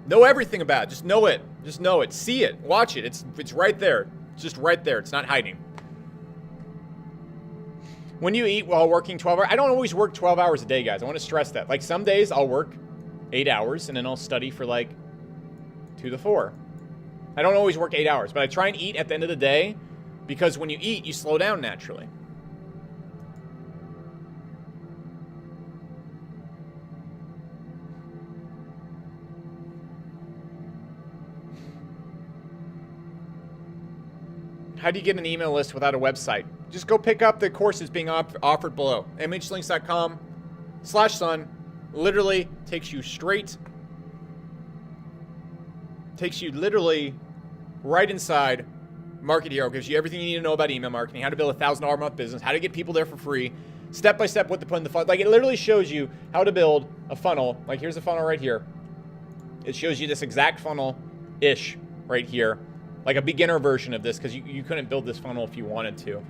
Know everything about it. Just know it. Just know it. See it. Watch it. It's right there. It's just right there. It's not hiding. When you eat while working 12 hours, I don't always work 12 hours a day, guys. I want to stress that. Like, some days I'll work 8 hours, and then I'll study for, like, 2 to 4. I don't always work 8 hours, but I try and eat at the end of the day, because when you eat, you slow down naturally. How do you get an email list without a website? Just go pick up the courses being offered below. mhlinks.com/son. Literally takes you literally right inside Market Hero. Gives you everything you need to know about email marketing, how to build a $1,000 a month business, how to get people there for free, step by step what to put in the funnel. Like, it literally shows you how to build a funnel. Like, here's a funnel right here. It shows you this exact funnel-ish right here. Like a beginner version of this, because you couldn't build this funnel if you wanted to.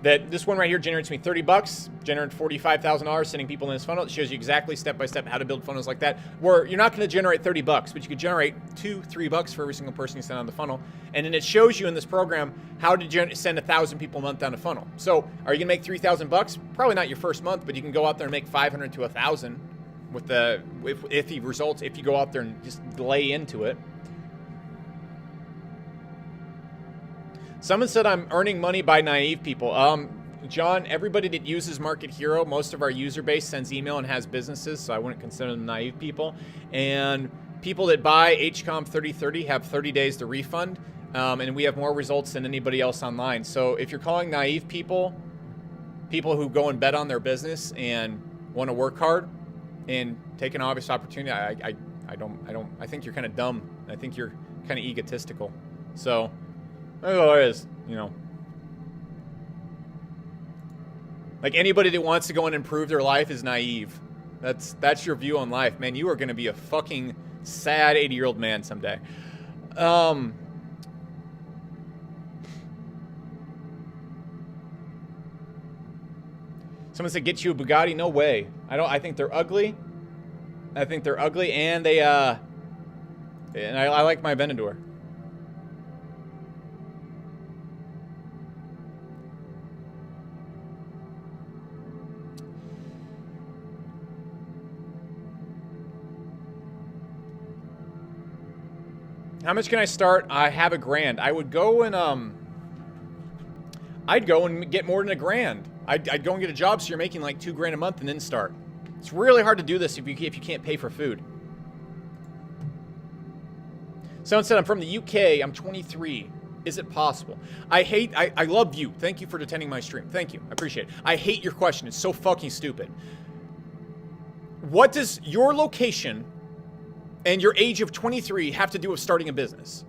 This one right here generates me $30, generates $45,000 sending people in this funnel. It shows you exactly step by step how to build funnels like that, where you're not going to generate $30, but you could generate $2-3 for every single person you send on the funnel. And then it shows you in this program how to send 1,000 people a month down the funnel. So are you going to make $3,000? Probably not your first month, but you can go out there and make 500 to 1,000 with the iffy results if you go out there and just lay into it. Someone said I'm earning money by naive people. John, everybody that uses Market Hero, most of our user base sends email and has businesses, so I wouldn't consider them naive people. And people that buy HCOM 3030 have 30 days to refund, and we have more results than anybody else online. So if you're calling naive people who go and bet on their business and want to work hard and take an obvious opportunity, I think you're kind of dumb. I think you're kind of egotistical. So that's all it is, you know. Like, anybody that wants to go and improve their life is naive. That's your view on life. Man, you are going to be a fucking sad 80-year-old man someday. Someone said, get you a Bugatti? No way. I think they're ugly. I think they're ugly, and they, and I like my Aventador. How much can I start? I have $1,000. I would go and, I'd go and get more than $1,000. I'd go and get a job so you're making like $2,000 a month and then start. It's really hard to do this if you can't pay for food. Someone said, I'm from the UK. I'm 23. Is it possible? I love you. Thank you for attending my stream. Thank you. I appreciate it. I hate your question. It's so fucking stupid. What does your location and your age of 23 have to do with starting a business?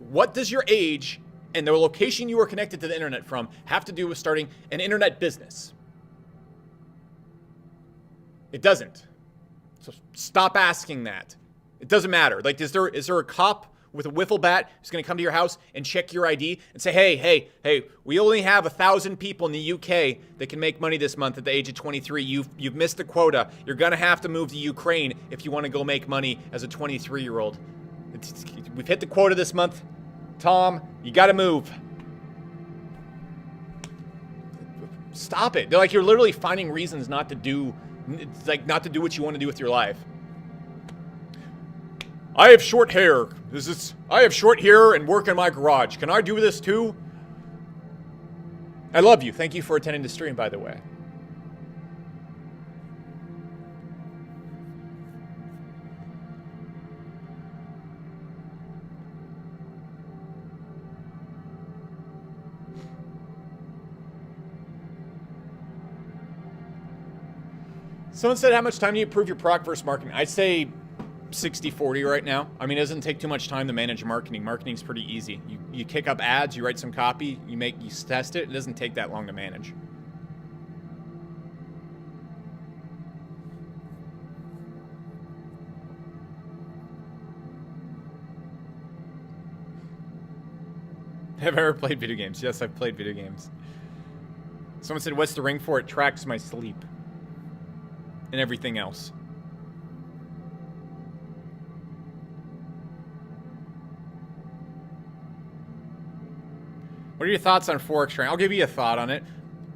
What does your age and the location you are connected to the internet from have to do with starting an internet business? It doesn't. So stop asking that. It doesn't matter. Like, is there a cop with a wiffle bat who's going to come to your house and check your ID and say, hey, we only have 1,000 people in the UK that can make money this month at the age of 23. You've missed the quota. You're going to have to move to Ukraine if you want to go make money as a 23-year-old. We've hit the quota this month. Tom, you got to move. Stop it. They're like, you're literally finding reasons not to do what you want to do with your life. I have short hair. I have short hair and work in my garage. Can I do this too? I love you. Thank you for attending the stream, by the way. Someone said, how much time do you improve your product versus marketing? I'd say 60-40 right now. I mean, it doesn't take too much time to manage marketing. Marketing's pretty easy. You kick up ads, you write some copy, you test it. It doesn't take that long to manage. Have I ever played video games? Yes, I've played video games. Someone said, what's the ring for? It tracks my sleep and everything else. What are your thoughts on Forex trading? I'll give you a thought on it.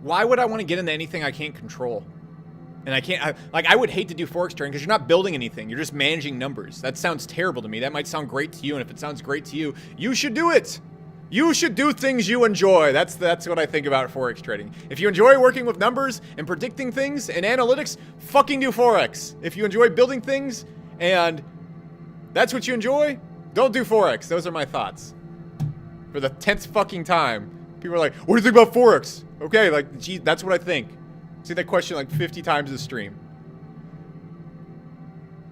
Why would I want to get into anything I can't control? And I would hate to do Forex trading because you're not building anything. You're just managing numbers. That sounds terrible to me. That might sound great to you. And if it sounds great to you, you should do it. You should do things you enjoy. That's what I think about Forex trading. If you enjoy working with numbers and predicting things and analytics, fucking do Forex. If you enjoy building things and that's what you enjoy, don't do Forex. Those are my thoughts. For the 10th fucking time. People are like, what do you think about Forex? Okay, like, gee, that's what I think. See that question like 50 times this stream.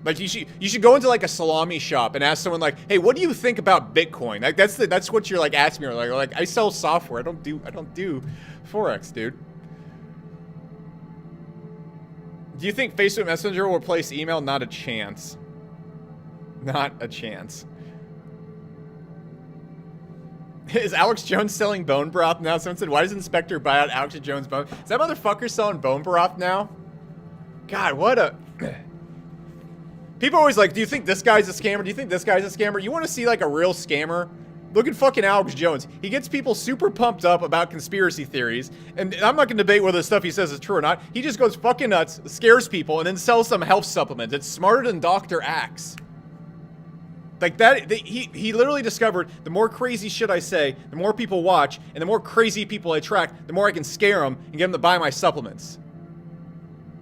Like, you should go into like a salami shop and ask someone like, hey, what do you think about Bitcoin? Like, that's what you're like asking me. Like, I sell software. I don't do Forex, dude. Do you think Facebook Messenger will replace email? Not a chance. Not a chance. Is Alex Jones selling bone broth now? Someone said, why does Inspector buy out Alex Jones bone? Is that motherfucker selling bone broth now? God, what a... People are always like, do you think this guy's a scammer? Do you think this guy's a scammer? You want to see like a real scammer? Look at fucking Alex Jones. He gets people super pumped up about conspiracy theories. And I'm not going to debate whether the stuff he says is true or not. He just goes fucking nuts, scares people, and then sells some health supplements. It's smarter than Dr. Axe. Like that, he literally discovered the more crazy shit I say, the more people watch, and the more crazy people I attract, the more I can scare them and get them to buy my supplements.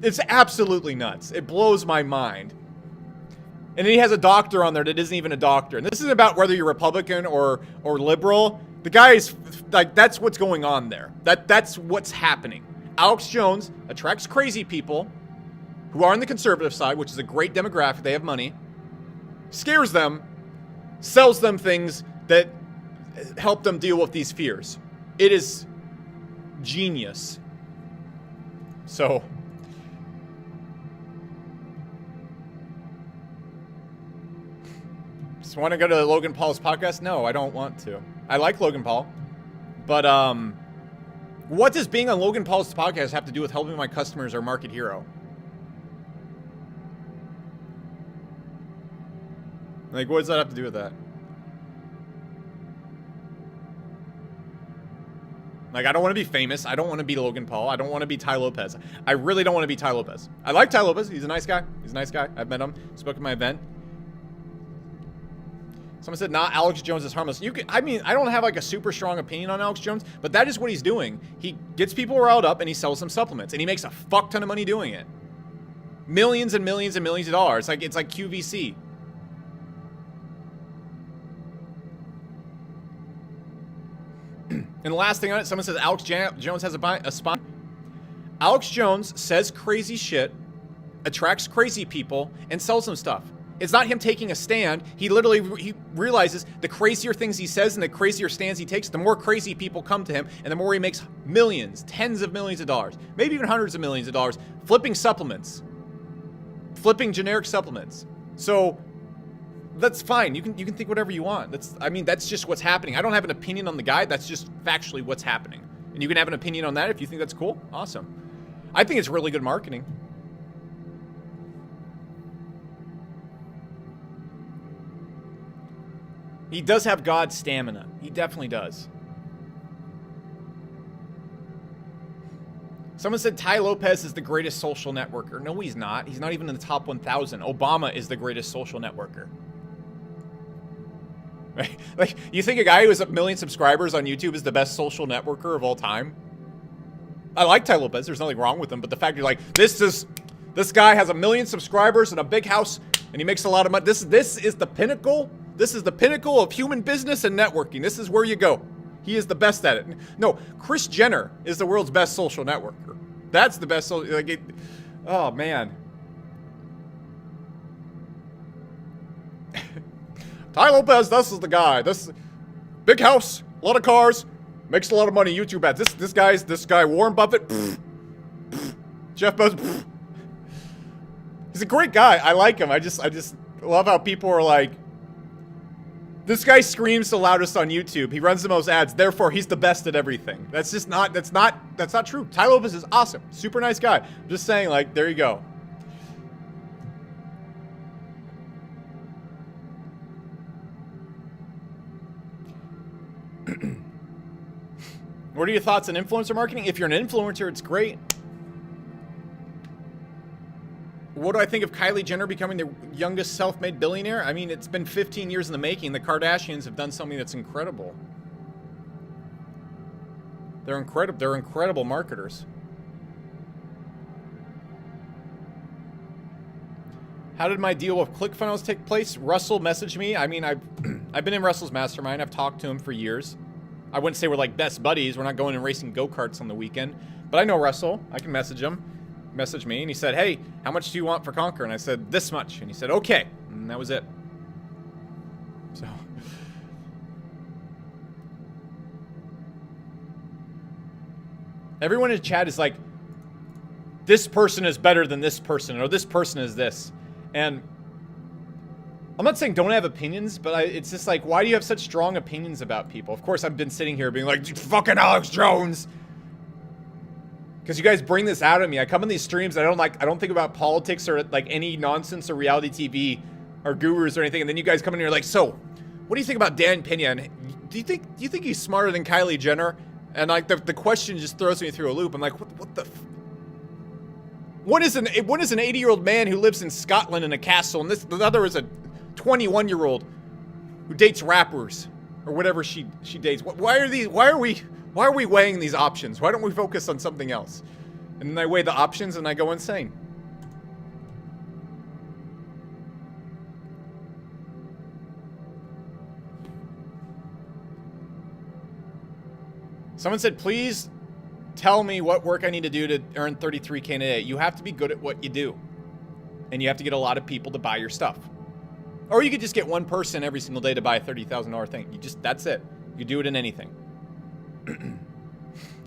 It's absolutely nuts. It blows my mind. And then he has a doctor on there that isn't even a doctor. And this isn't about whether you're Republican or liberal. The guy is, like, that's what's going on there. That's what's happening. Alex Jones attracts crazy people who are on the conservative side, which is a great demographic. They have money. Scares them, sells them things that help them deal with these fears. It is genius. So... just want to go to Logan Paul's podcast? No, I don't want to. I like Logan Paul. But, what does being on Logan Paul's podcast have to do with helping my customers or Market Hero? Like, what does that have to do with that? Like, I don't want to be famous. I don't want to be Logan Paul. I don't want to be Ty Lopez. I really don't want to be Ty Lopez. I like Ty Lopez. He's a nice guy. He's a nice guy. I've met him. Spoke at my event. Someone said, nah, Alex Jones is harmless. I mean, I don't have like a super strong opinion on Alex Jones, but that is what he's doing. He gets people riled up and he sells them supplements, and he makes a fuck ton of money doing it. Millions and millions and millions of dollars. It's like QVC. And the last thing on it, someone says Alex Jones has a sponsor. Alex Jones says crazy shit, attracts crazy people, and sells them stuff. It's not him taking a stand. He realizes the crazier things he says and the crazier stands he takes, the more crazy people come to him, and the more he makes millions, tens of millions of dollars, maybe even hundreds of millions of dollars, flipping supplements, flipping generic supplements. So that's fine. You can think whatever you want. That's just what's happening. I don't have an opinion on the guy. That's just factually what's happening. And you can have an opinion on that if you think that's cool. Awesome. I think it's really good marketing. He does have God's stamina. He definitely does. Someone said Ty Lopez is the greatest social networker. No, he's not. He's not even in the top 1,000. Obama is the greatest social networker. Right? Like, you think a guy who has 1 million subscribers on YouTube is the best social networker of all time? I like Ty Lopez. There's nothing wrong with him. But the fact you're like, this guy has 1 million subscribers and a big house, and he makes a lot of money. This is the pinnacle. This is the pinnacle of human business and networking. This is where you go. He is the best at it. No, Kris Jenner is the world's best social networker. That's the best social... oh, man. Ty Lopez, this is the guy. This big house, a lot of cars, makes a lot of money. YouTube ads. This guy, Warren Buffett. Jeff Bezos. He's a great guy. I like him. I just love how people are like, this guy screams the loudest on YouTube. He runs the most ads. Therefore, he's the best at everything. That's not true. Ty Lopez is awesome. Super nice guy. I'm just saying, like, there you go. What are your thoughts on influencer marketing? If you're an influencer, it's great. What do I think of Kylie Jenner becoming the youngest self-made billionaire? I mean, it's been 15 years in the making. The Kardashians have done something that's incredible. They're incredible. They're incredible marketers. How did my deal with ClickFunnels take place? Russell messaged me. I mean, I've been in Russell's mastermind. I've talked to him for years. I wouldn't say we're like best buddies. We're not going and racing go-karts on the weekend. But I know Russell. I can message him. Message me, and he said, hey, how much do you want for Conquer? And I said, this much. And he said, okay. And that was it. So... everyone in chat is like, this person is better than this person, or this person is this. And I'm not saying don't have opinions, but it's just like, why do you have such strong opinions about people? Of course, I've been sitting here being like, fucking Alex Jones. Because you guys bring this out at me. I come in these streams, I don't think about politics or like any nonsense or reality TV or gurus or anything. And then you guys come in here like, so, what do you think about Dan Pena? And do you think he's smarter than Kylie Jenner? And like the question just throws me through a loop. I'm like, what the? What is an 80-year-old man who lives in Scotland in a castle, and the other is a 21-year-old who dates rappers or whatever she dates? Why are we weighing these options? Why don't we focus on something else? And then I weigh the options and I go insane. Someone said, please tell me what work I need to do to earn 33K a day. You have to be good at what you do. And you have to get a lot of people to buy your stuff. Or you could just get one person every single day to buy a $30,000 thing. That's it. You do it in anything.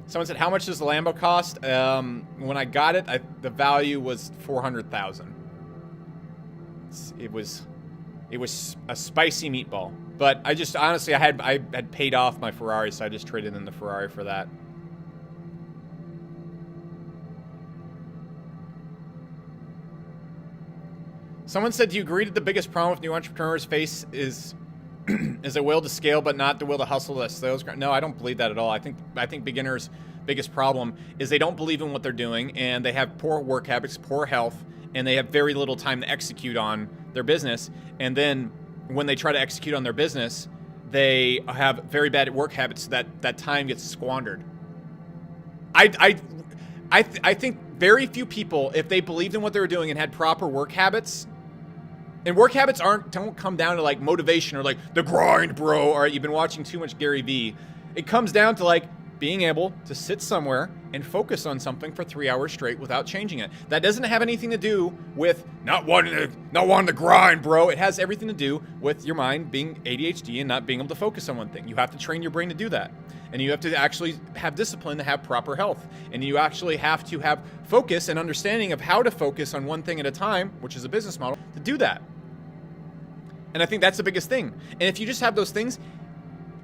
Someone said, how much does the Lambo cost? When I got it, the value was $400,000. It was a spicy meatball. But I just, honestly, I had paid off my Ferrari, so I just traded in the Ferrari for that. Someone said, do you agree that the biggest problem with new entrepreneurs face is a will to scale, but not the will to hustle the sales? No, I don't believe that at all. I think beginners' biggest problem is they don't believe in what they're doing, and they have poor work habits, poor health, and they have very little time to execute on their business. And then when they try to execute on their business, they have very bad work habits, so that time gets squandered. I think very few people, if they believed in what they were doing and had proper work habits. And work habits don't come down to like motivation or like the grind, bro. All right, you've been watching too much Gary Vee. It comes down to like being able to sit somewhere and focus on something for 3 hours straight without changing it. That doesn't have anything to do with not wanting to grind, bro. It has everything to do with your mind being ADHD and not being able to focus on one thing. You have to train your brain to do that. And you have to actually have discipline to have proper health. And you actually have to have focus and understanding of how to focus on one thing at a time, which is a business model, to do that. And I think that's the biggest thing. And if you just have those things,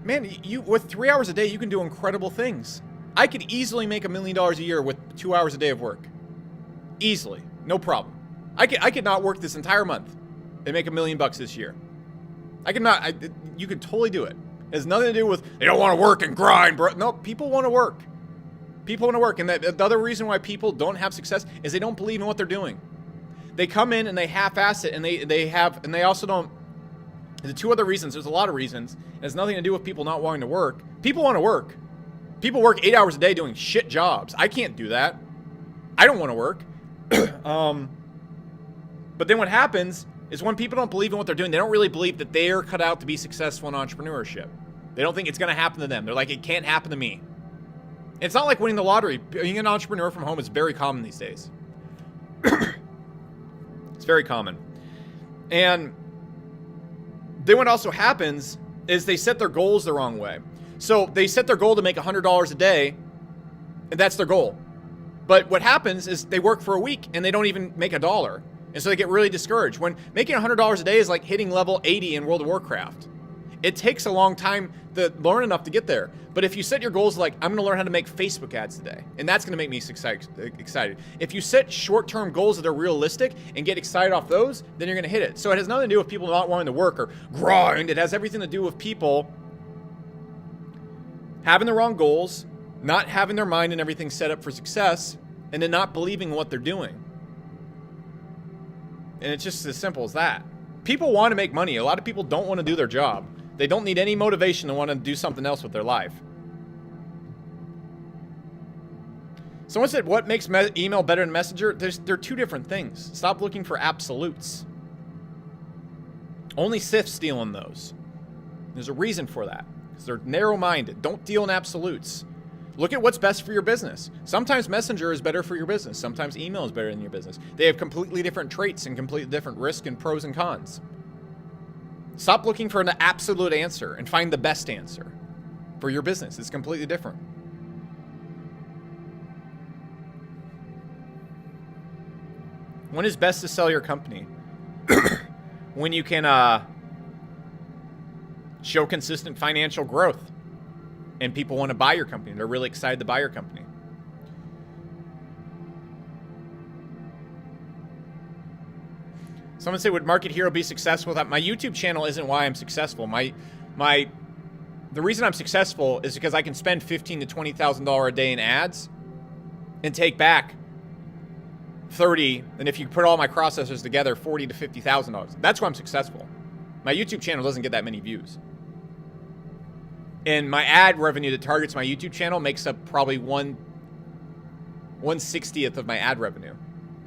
man, you with 3 hours a day, you can do incredible things. I could easily make $1 million a year with 2 hours a day of work. Easily. No problem. I could not work this entire month and make $1 million this year. You could totally do it. It has nothing to do with, they don't want to work and grind, bro. No, people want to work. People want to work. And the other reason why people don't have success is they don't believe in what they're doing. They come in and they half-ass it, and they also don't. The two other reasons, there's a lot of reasons. It has nothing to do with people not wanting to work. People want to work. People work 8 hours a day doing shit jobs. I can't do that. I don't want to work. But then what happens is when people don't believe in what they're doing, they don't really believe that they're cut out to be successful in entrepreneurship. They don't think it's going to happen to them. They're like, it can't happen to me. It's not like winning the lottery. Being an entrepreneur from home is very common these days. It's very common. And then what also happens is they set their goals the wrong way. So they set their goal to make $100 a day, and that's their goal. But what happens is they work for a week and they don't even make $1. And so they get really discouraged. When making $100 a day is like hitting level 80 in World of Warcraft. It takes a long time to learn enough to get there. But if you set your goals like, I'm going to learn how to make Facebook ads today, and that's going to make me excited. If you set short-term goals that are realistic and get excited off those, then you're going to hit it. So it has nothing to do with people not wanting to work or grind. It has everything to do with people having the wrong goals, not having their mind and everything set up for success, and then not believing in what they're doing. And it's just as simple as that. People want to make money. A lot of people don't want to do their job. They don't need any motivation to want to do something else with their life. Someone said, what makes email better than Messenger? They're two different things. Stop looking for absolutes. Only Sifs deal in those. There's a reason for that. Because they're narrow-minded. Don't deal in absolutes. Look at what's best for your business. Sometimes Messenger is better for your business. Sometimes email is better than your business. They have completely different traits and completely different risk and pros and cons. Stop looking for an absolute answer and find the best answer for your business. It's completely different. When is best to sell your company? When you can show consistent financial growth and people want to buy your company. They're really excited to buy your company. Someone said, would Market Hero be successful without my YouTube channel? Isn't why I'm successful. The reason I'm successful is because I can spend $15,000 to $20,000 a day in ads and take back 30, and if you put all my processors together, $40,000 to $50,000. That's why I'm successful. My YouTube channel doesn't get that many views. And my ad revenue that targets my YouTube channel makes up probably 1/60th of my ad revenue.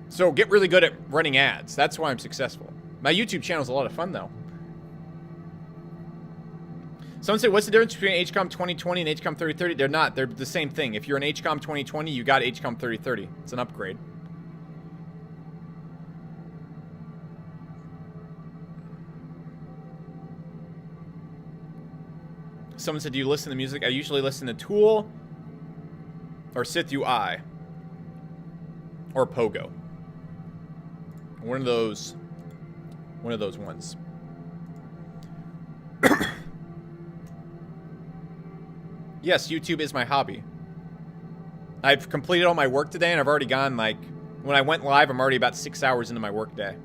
So get really good at running ads. That's why I'm successful. My YouTube channel is a lot of fun, though. Someone said, what's the difference between HCOM 2020 and HCOM 3030? They're not. They're the same thing. If you're an HCOM 2020, you got HCOM 3030. It's an upgrade. Someone said, do you listen to music? I usually listen to Tool. Or Sith UI. Or Pogo. One of those ones. Yes, YouTube is my hobby. I've completed all my work today, and I've already gone, like, when I went live, I'm already about 6 hours into my work day.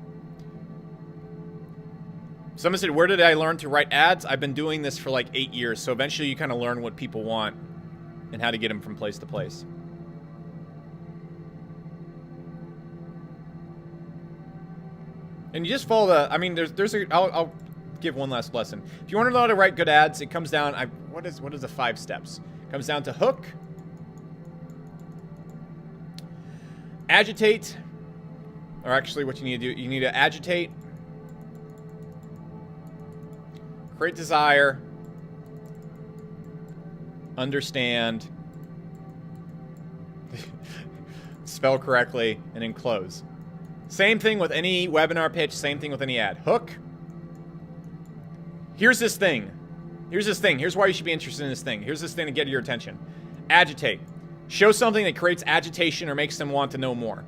Someone said, where did I learn to write ads? I've been doing this for like 8 years, so eventually you kind of learn what people want and how to get them from place to place. And you just follow the, I mean, I'll give one last lesson. If you want to know how to write good ads, it comes down, what is the 5 steps? It comes down to hook, agitate, or actually what you need to do, you need to agitate, create desire, understand, spell correctly, and then close. Same thing with any webinar pitch, same thing with any ad. Hook. Here's this thing. Here's why you should be interested in this thing. Here's this thing to get your attention. Agitate. Show something that creates agitation or makes them want to know more.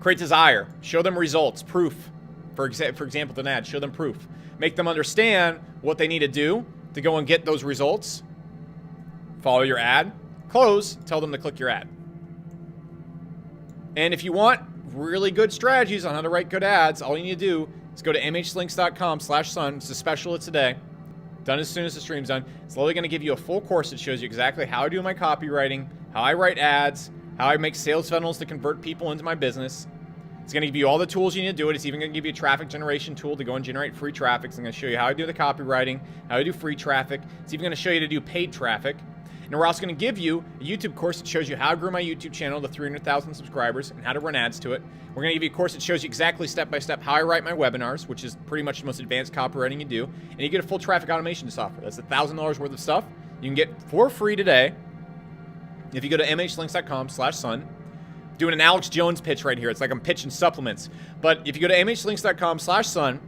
Create desire. Show them results, proof. For example, an ad. Show them proof. Make them understand what they need to do to go and get those results. Follow your ad. Close. Tell them to click your ad. And if you want really good strategies on how to write good ads, all you need to do is go to mhlinks.com/sun. It's a special of today. Done as soon as the stream's done. It's literally going to give you a full course that shows you exactly how I do my copywriting, how I write ads, how I make sales funnels to convert people into my business. It's going to give you all the tools you need to do it. It's even going to give you a traffic generation tool to go and generate free traffic. It's going to show you how I do the copywriting, how I do free traffic. It's even going to show you how to do paid traffic. And we're also going to give you a YouTube course that shows you how to grow my YouTube channel to 300,000 subscribers and how to run ads to it. We're going to give you a course that shows you exactly step-by-step how I write my webinars, which is pretty much the most advanced copywriting you do. And you get a full traffic automation software. That's $1,000 worth of stuff you can get for free today if you go to mhlinks.com/sun. Doing an Alex Jones pitch right here. It's like I'm pitching supplements. But if you go to mhlinks.com/sun,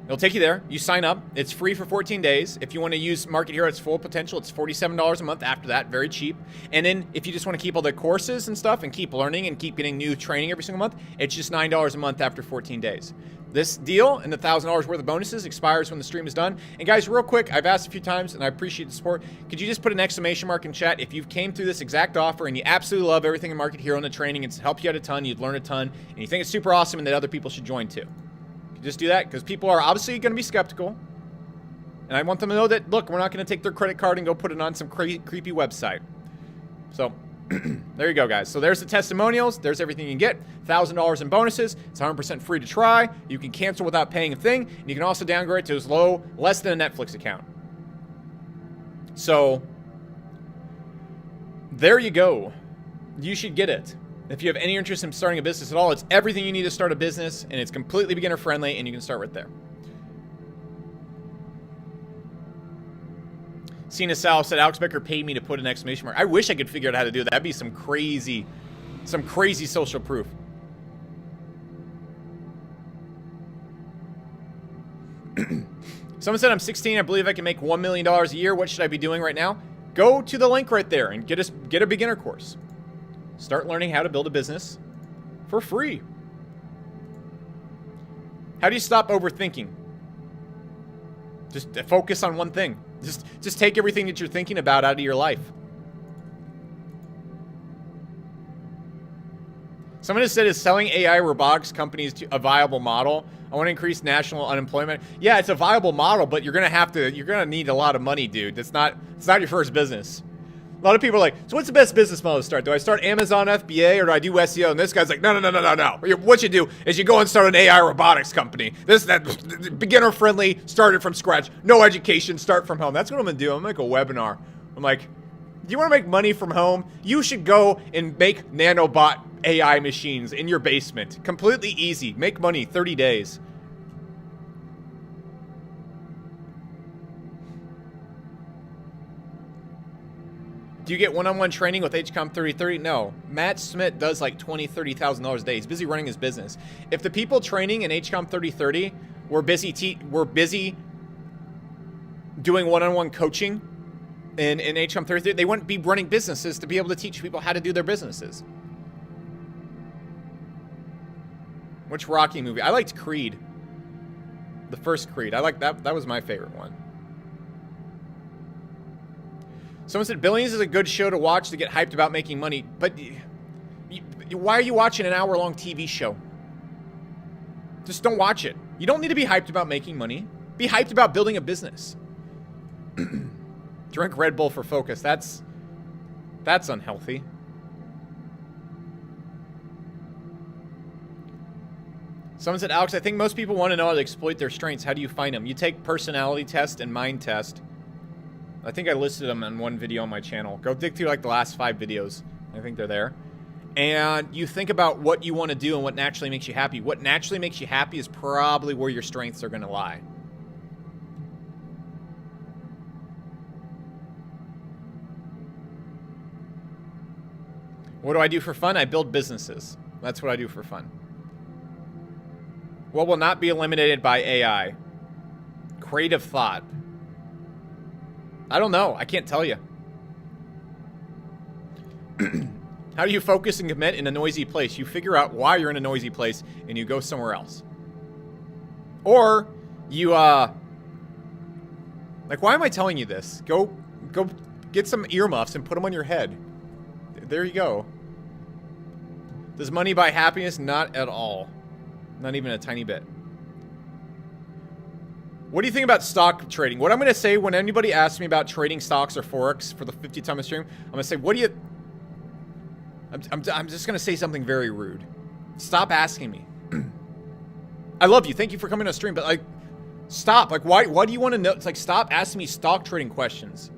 it'll take you there. You sign up. It's free for 14 days. If you want to use Market Hero at its full potential, it's $47 a month after that. Very cheap. And then if you just want to keep all the courses and stuff and keep learning and keep getting new training every single month, it's just $9 a month after 14 days. This deal and the $1,000 worth of bonuses expires when the stream is done. And guys, real quick, I've asked a few times and I appreciate the support. Could you just put an exclamation mark in chat if you've came through this exact offer and you absolutely love everything in Market Hero and the training, it's helped you out a ton, you'd learn a ton, and you think it's super awesome and that other people should join too. Just do that because people are obviously going to be skeptical. And I want them to know that, look, we're not going to take their credit card and go put it on some creepy website. So there you go, guys. So there's the testimonials. There's everything you can get. $1,000 in bonuses. It's 100% free to try. You can cancel without paying a thing. And you can also downgrade to as low, less than a Netflix account. So there you go. You should get it. If you have any interest in starting a business at all, it's everything you need to start a business, and it's completely beginner friendly, and you can start right there. Cena Sal said, Alex Becker paid me to put an exclamation mark. I wish I could figure out how to do that. That'd be some crazy social proof. Someone said, I'm 16. I believe I can make $1 million a year. What should I be doing right now? Go to the link right there and get a beginner course. Start learning how to build a business for free. How do you stop overthinking? Just focus on one thing. Just take everything that you're thinking about out of your life. Someone has said, is selling AI robotics companies to a viable model? I want to increase national unemployment. Yeah, it's a viable model, but you're gonna need a lot of money, dude. It's not your first business. A lot of people are like, so what's the best business model to start? Do I start Amazon FBA or do I do SEO? And this guy's like, no. What you do is you go and start an AI robotics company. That beginner friendly, started from scratch, no education, start from home. That's what I'm gonna do. I'm gonna make a webinar. I'm like, do you want to make money from home? You should go and make nanobot AI machines in your basement. Completely easy. Make money 30 days. Do you get one-on-one training with HCOM 3030? No. Matt Smith does like $20,000, $30,000 a day. He's busy running his business. If the people training in HCOM 3030 were busy doing one-on-one coaching in HM 33, they wouldn't be running businesses to be able to teach people how to do their businesses. Which Rocky movie? I liked Creed. The first Creed. I liked that. That was my favorite one. Someone said Billions is a good show to watch to get hyped about making money. But why are you watching an hour-long TV show? Just don't watch it. You don't need to be hyped about making money. Be hyped about building a business. Drink Red Bull for focus. That's unhealthy. Someone said, Alex, I think most people want to know how to exploit their strengths. How do you find them? You take personality test and mind test. I think I listed them in one video on my channel. Go dig through like the last 5 videos. I think they're there. And you think about what you want to do and what naturally makes you happy. What naturally makes you happy is probably where your strengths are going to lie. What do I do for fun? I build businesses. That's what I do for fun. What will not be eliminated by AI? Creative thought. I don't know. I can't tell you. How do you focus and commit in a noisy place? You figure out why you're in a noisy place and you go somewhere else. Or you, like, why am I telling you this? Go get some earmuffs and put them on your head. There you go. Does money buy happiness? Not at all. Not even a tiny bit. What do you think about stock trading? What I'm going to say when anybody asks me about trading stocks or Forex for the 50th time of stream, I'm going to say, what do you... I'm just going to say something very rude. Stop asking me. I love you. Thank you for coming on stream, but, like, stop. Like, why do you want to know? It's like, stop asking me stock trading questions.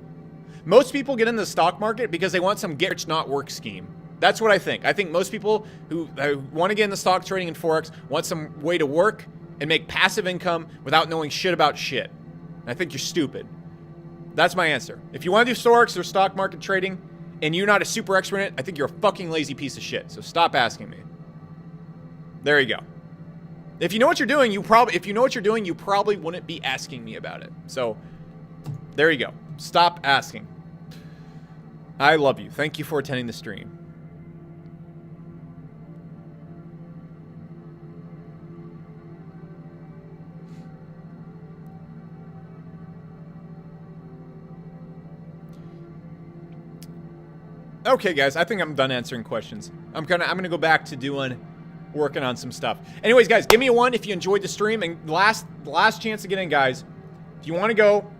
Most people get in the stock market because they want some get-rich-not-work scheme. That's what I think. I think most people who want to get into stock trading and Forex want some way to work and make passive income without knowing shit about shit. And I think you're stupid. That's my answer. If you want to do Forex or stock market trading and you're not a super expert in it, I think you're a fucking lazy piece of shit. So stop asking me. There you go. If you know what you're doing, you probably wouldn't be asking me about it. So there you go. Stop asking. I love you. Thank you for attending the stream. Okay, guys, I think I'm done answering questions. I'm gonna go back to working on some stuff. Anyways, guys, give me a 1 if you enjoyed the stream. And last chance to get in, guys. If you want to go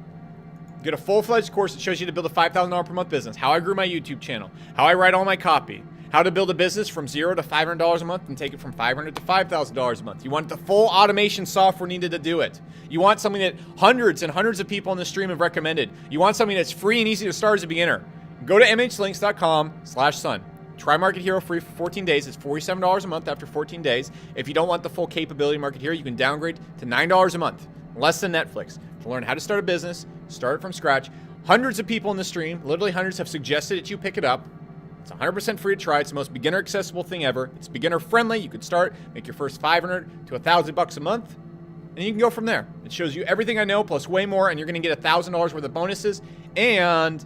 get a full-fledged course that shows you to build a $5,000 per month business, how I grew my YouTube channel, how I write all my copy, how to build a business from $0 to $500 a month and take it from $500 to $5,000 a month. You want the full automation software needed to do it. You want something that hundreds and hundreds of people on the stream have recommended. You want something that's free and easy to start as a beginner. Go to mhlinks.com/son. Try Market Hero free for 14 days. It's $47 a month after 14 days. If you don't want the full capability of Market Hero, you can downgrade to $9 a month, less than Netflix, to learn how to start a business, start it from scratch. Hundreds of people in the stream, literally hundreds, have suggested that you pick it up. It's 100% free to try. It's the most beginner accessible thing ever. It's beginner friendly. You could start, make your first $500 to $1,000 a month, and you can go from there. It shows you everything I know plus way more, and you're going to get $1,000 worth of bonuses. And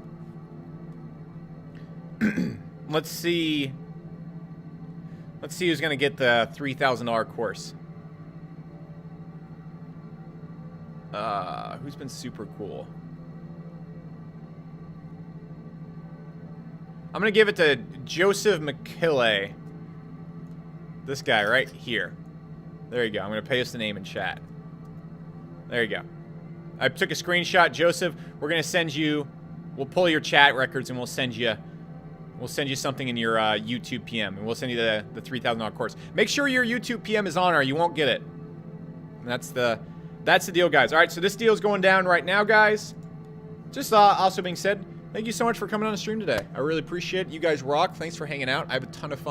let's see who's going to get the $3,000 course. Who's been super cool? I'm going to give it to Joseph McKillay. This guy right here. There you go. I'm going to paste the name in chat. There you go. I took a screenshot. Joseph, we're going to send you... We'll pull your chat records and we'll send you something in your YouTube PM. And we'll send you the $3,000 course. Make sure your YouTube PM is on or you won't get it. And that's the deal, guys. All right, so this deal is going down right now, guys. Just also being said, thank you so much for coming on the stream today. I really appreciate it. You guys rock. Thanks for hanging out. I have a ton of fun.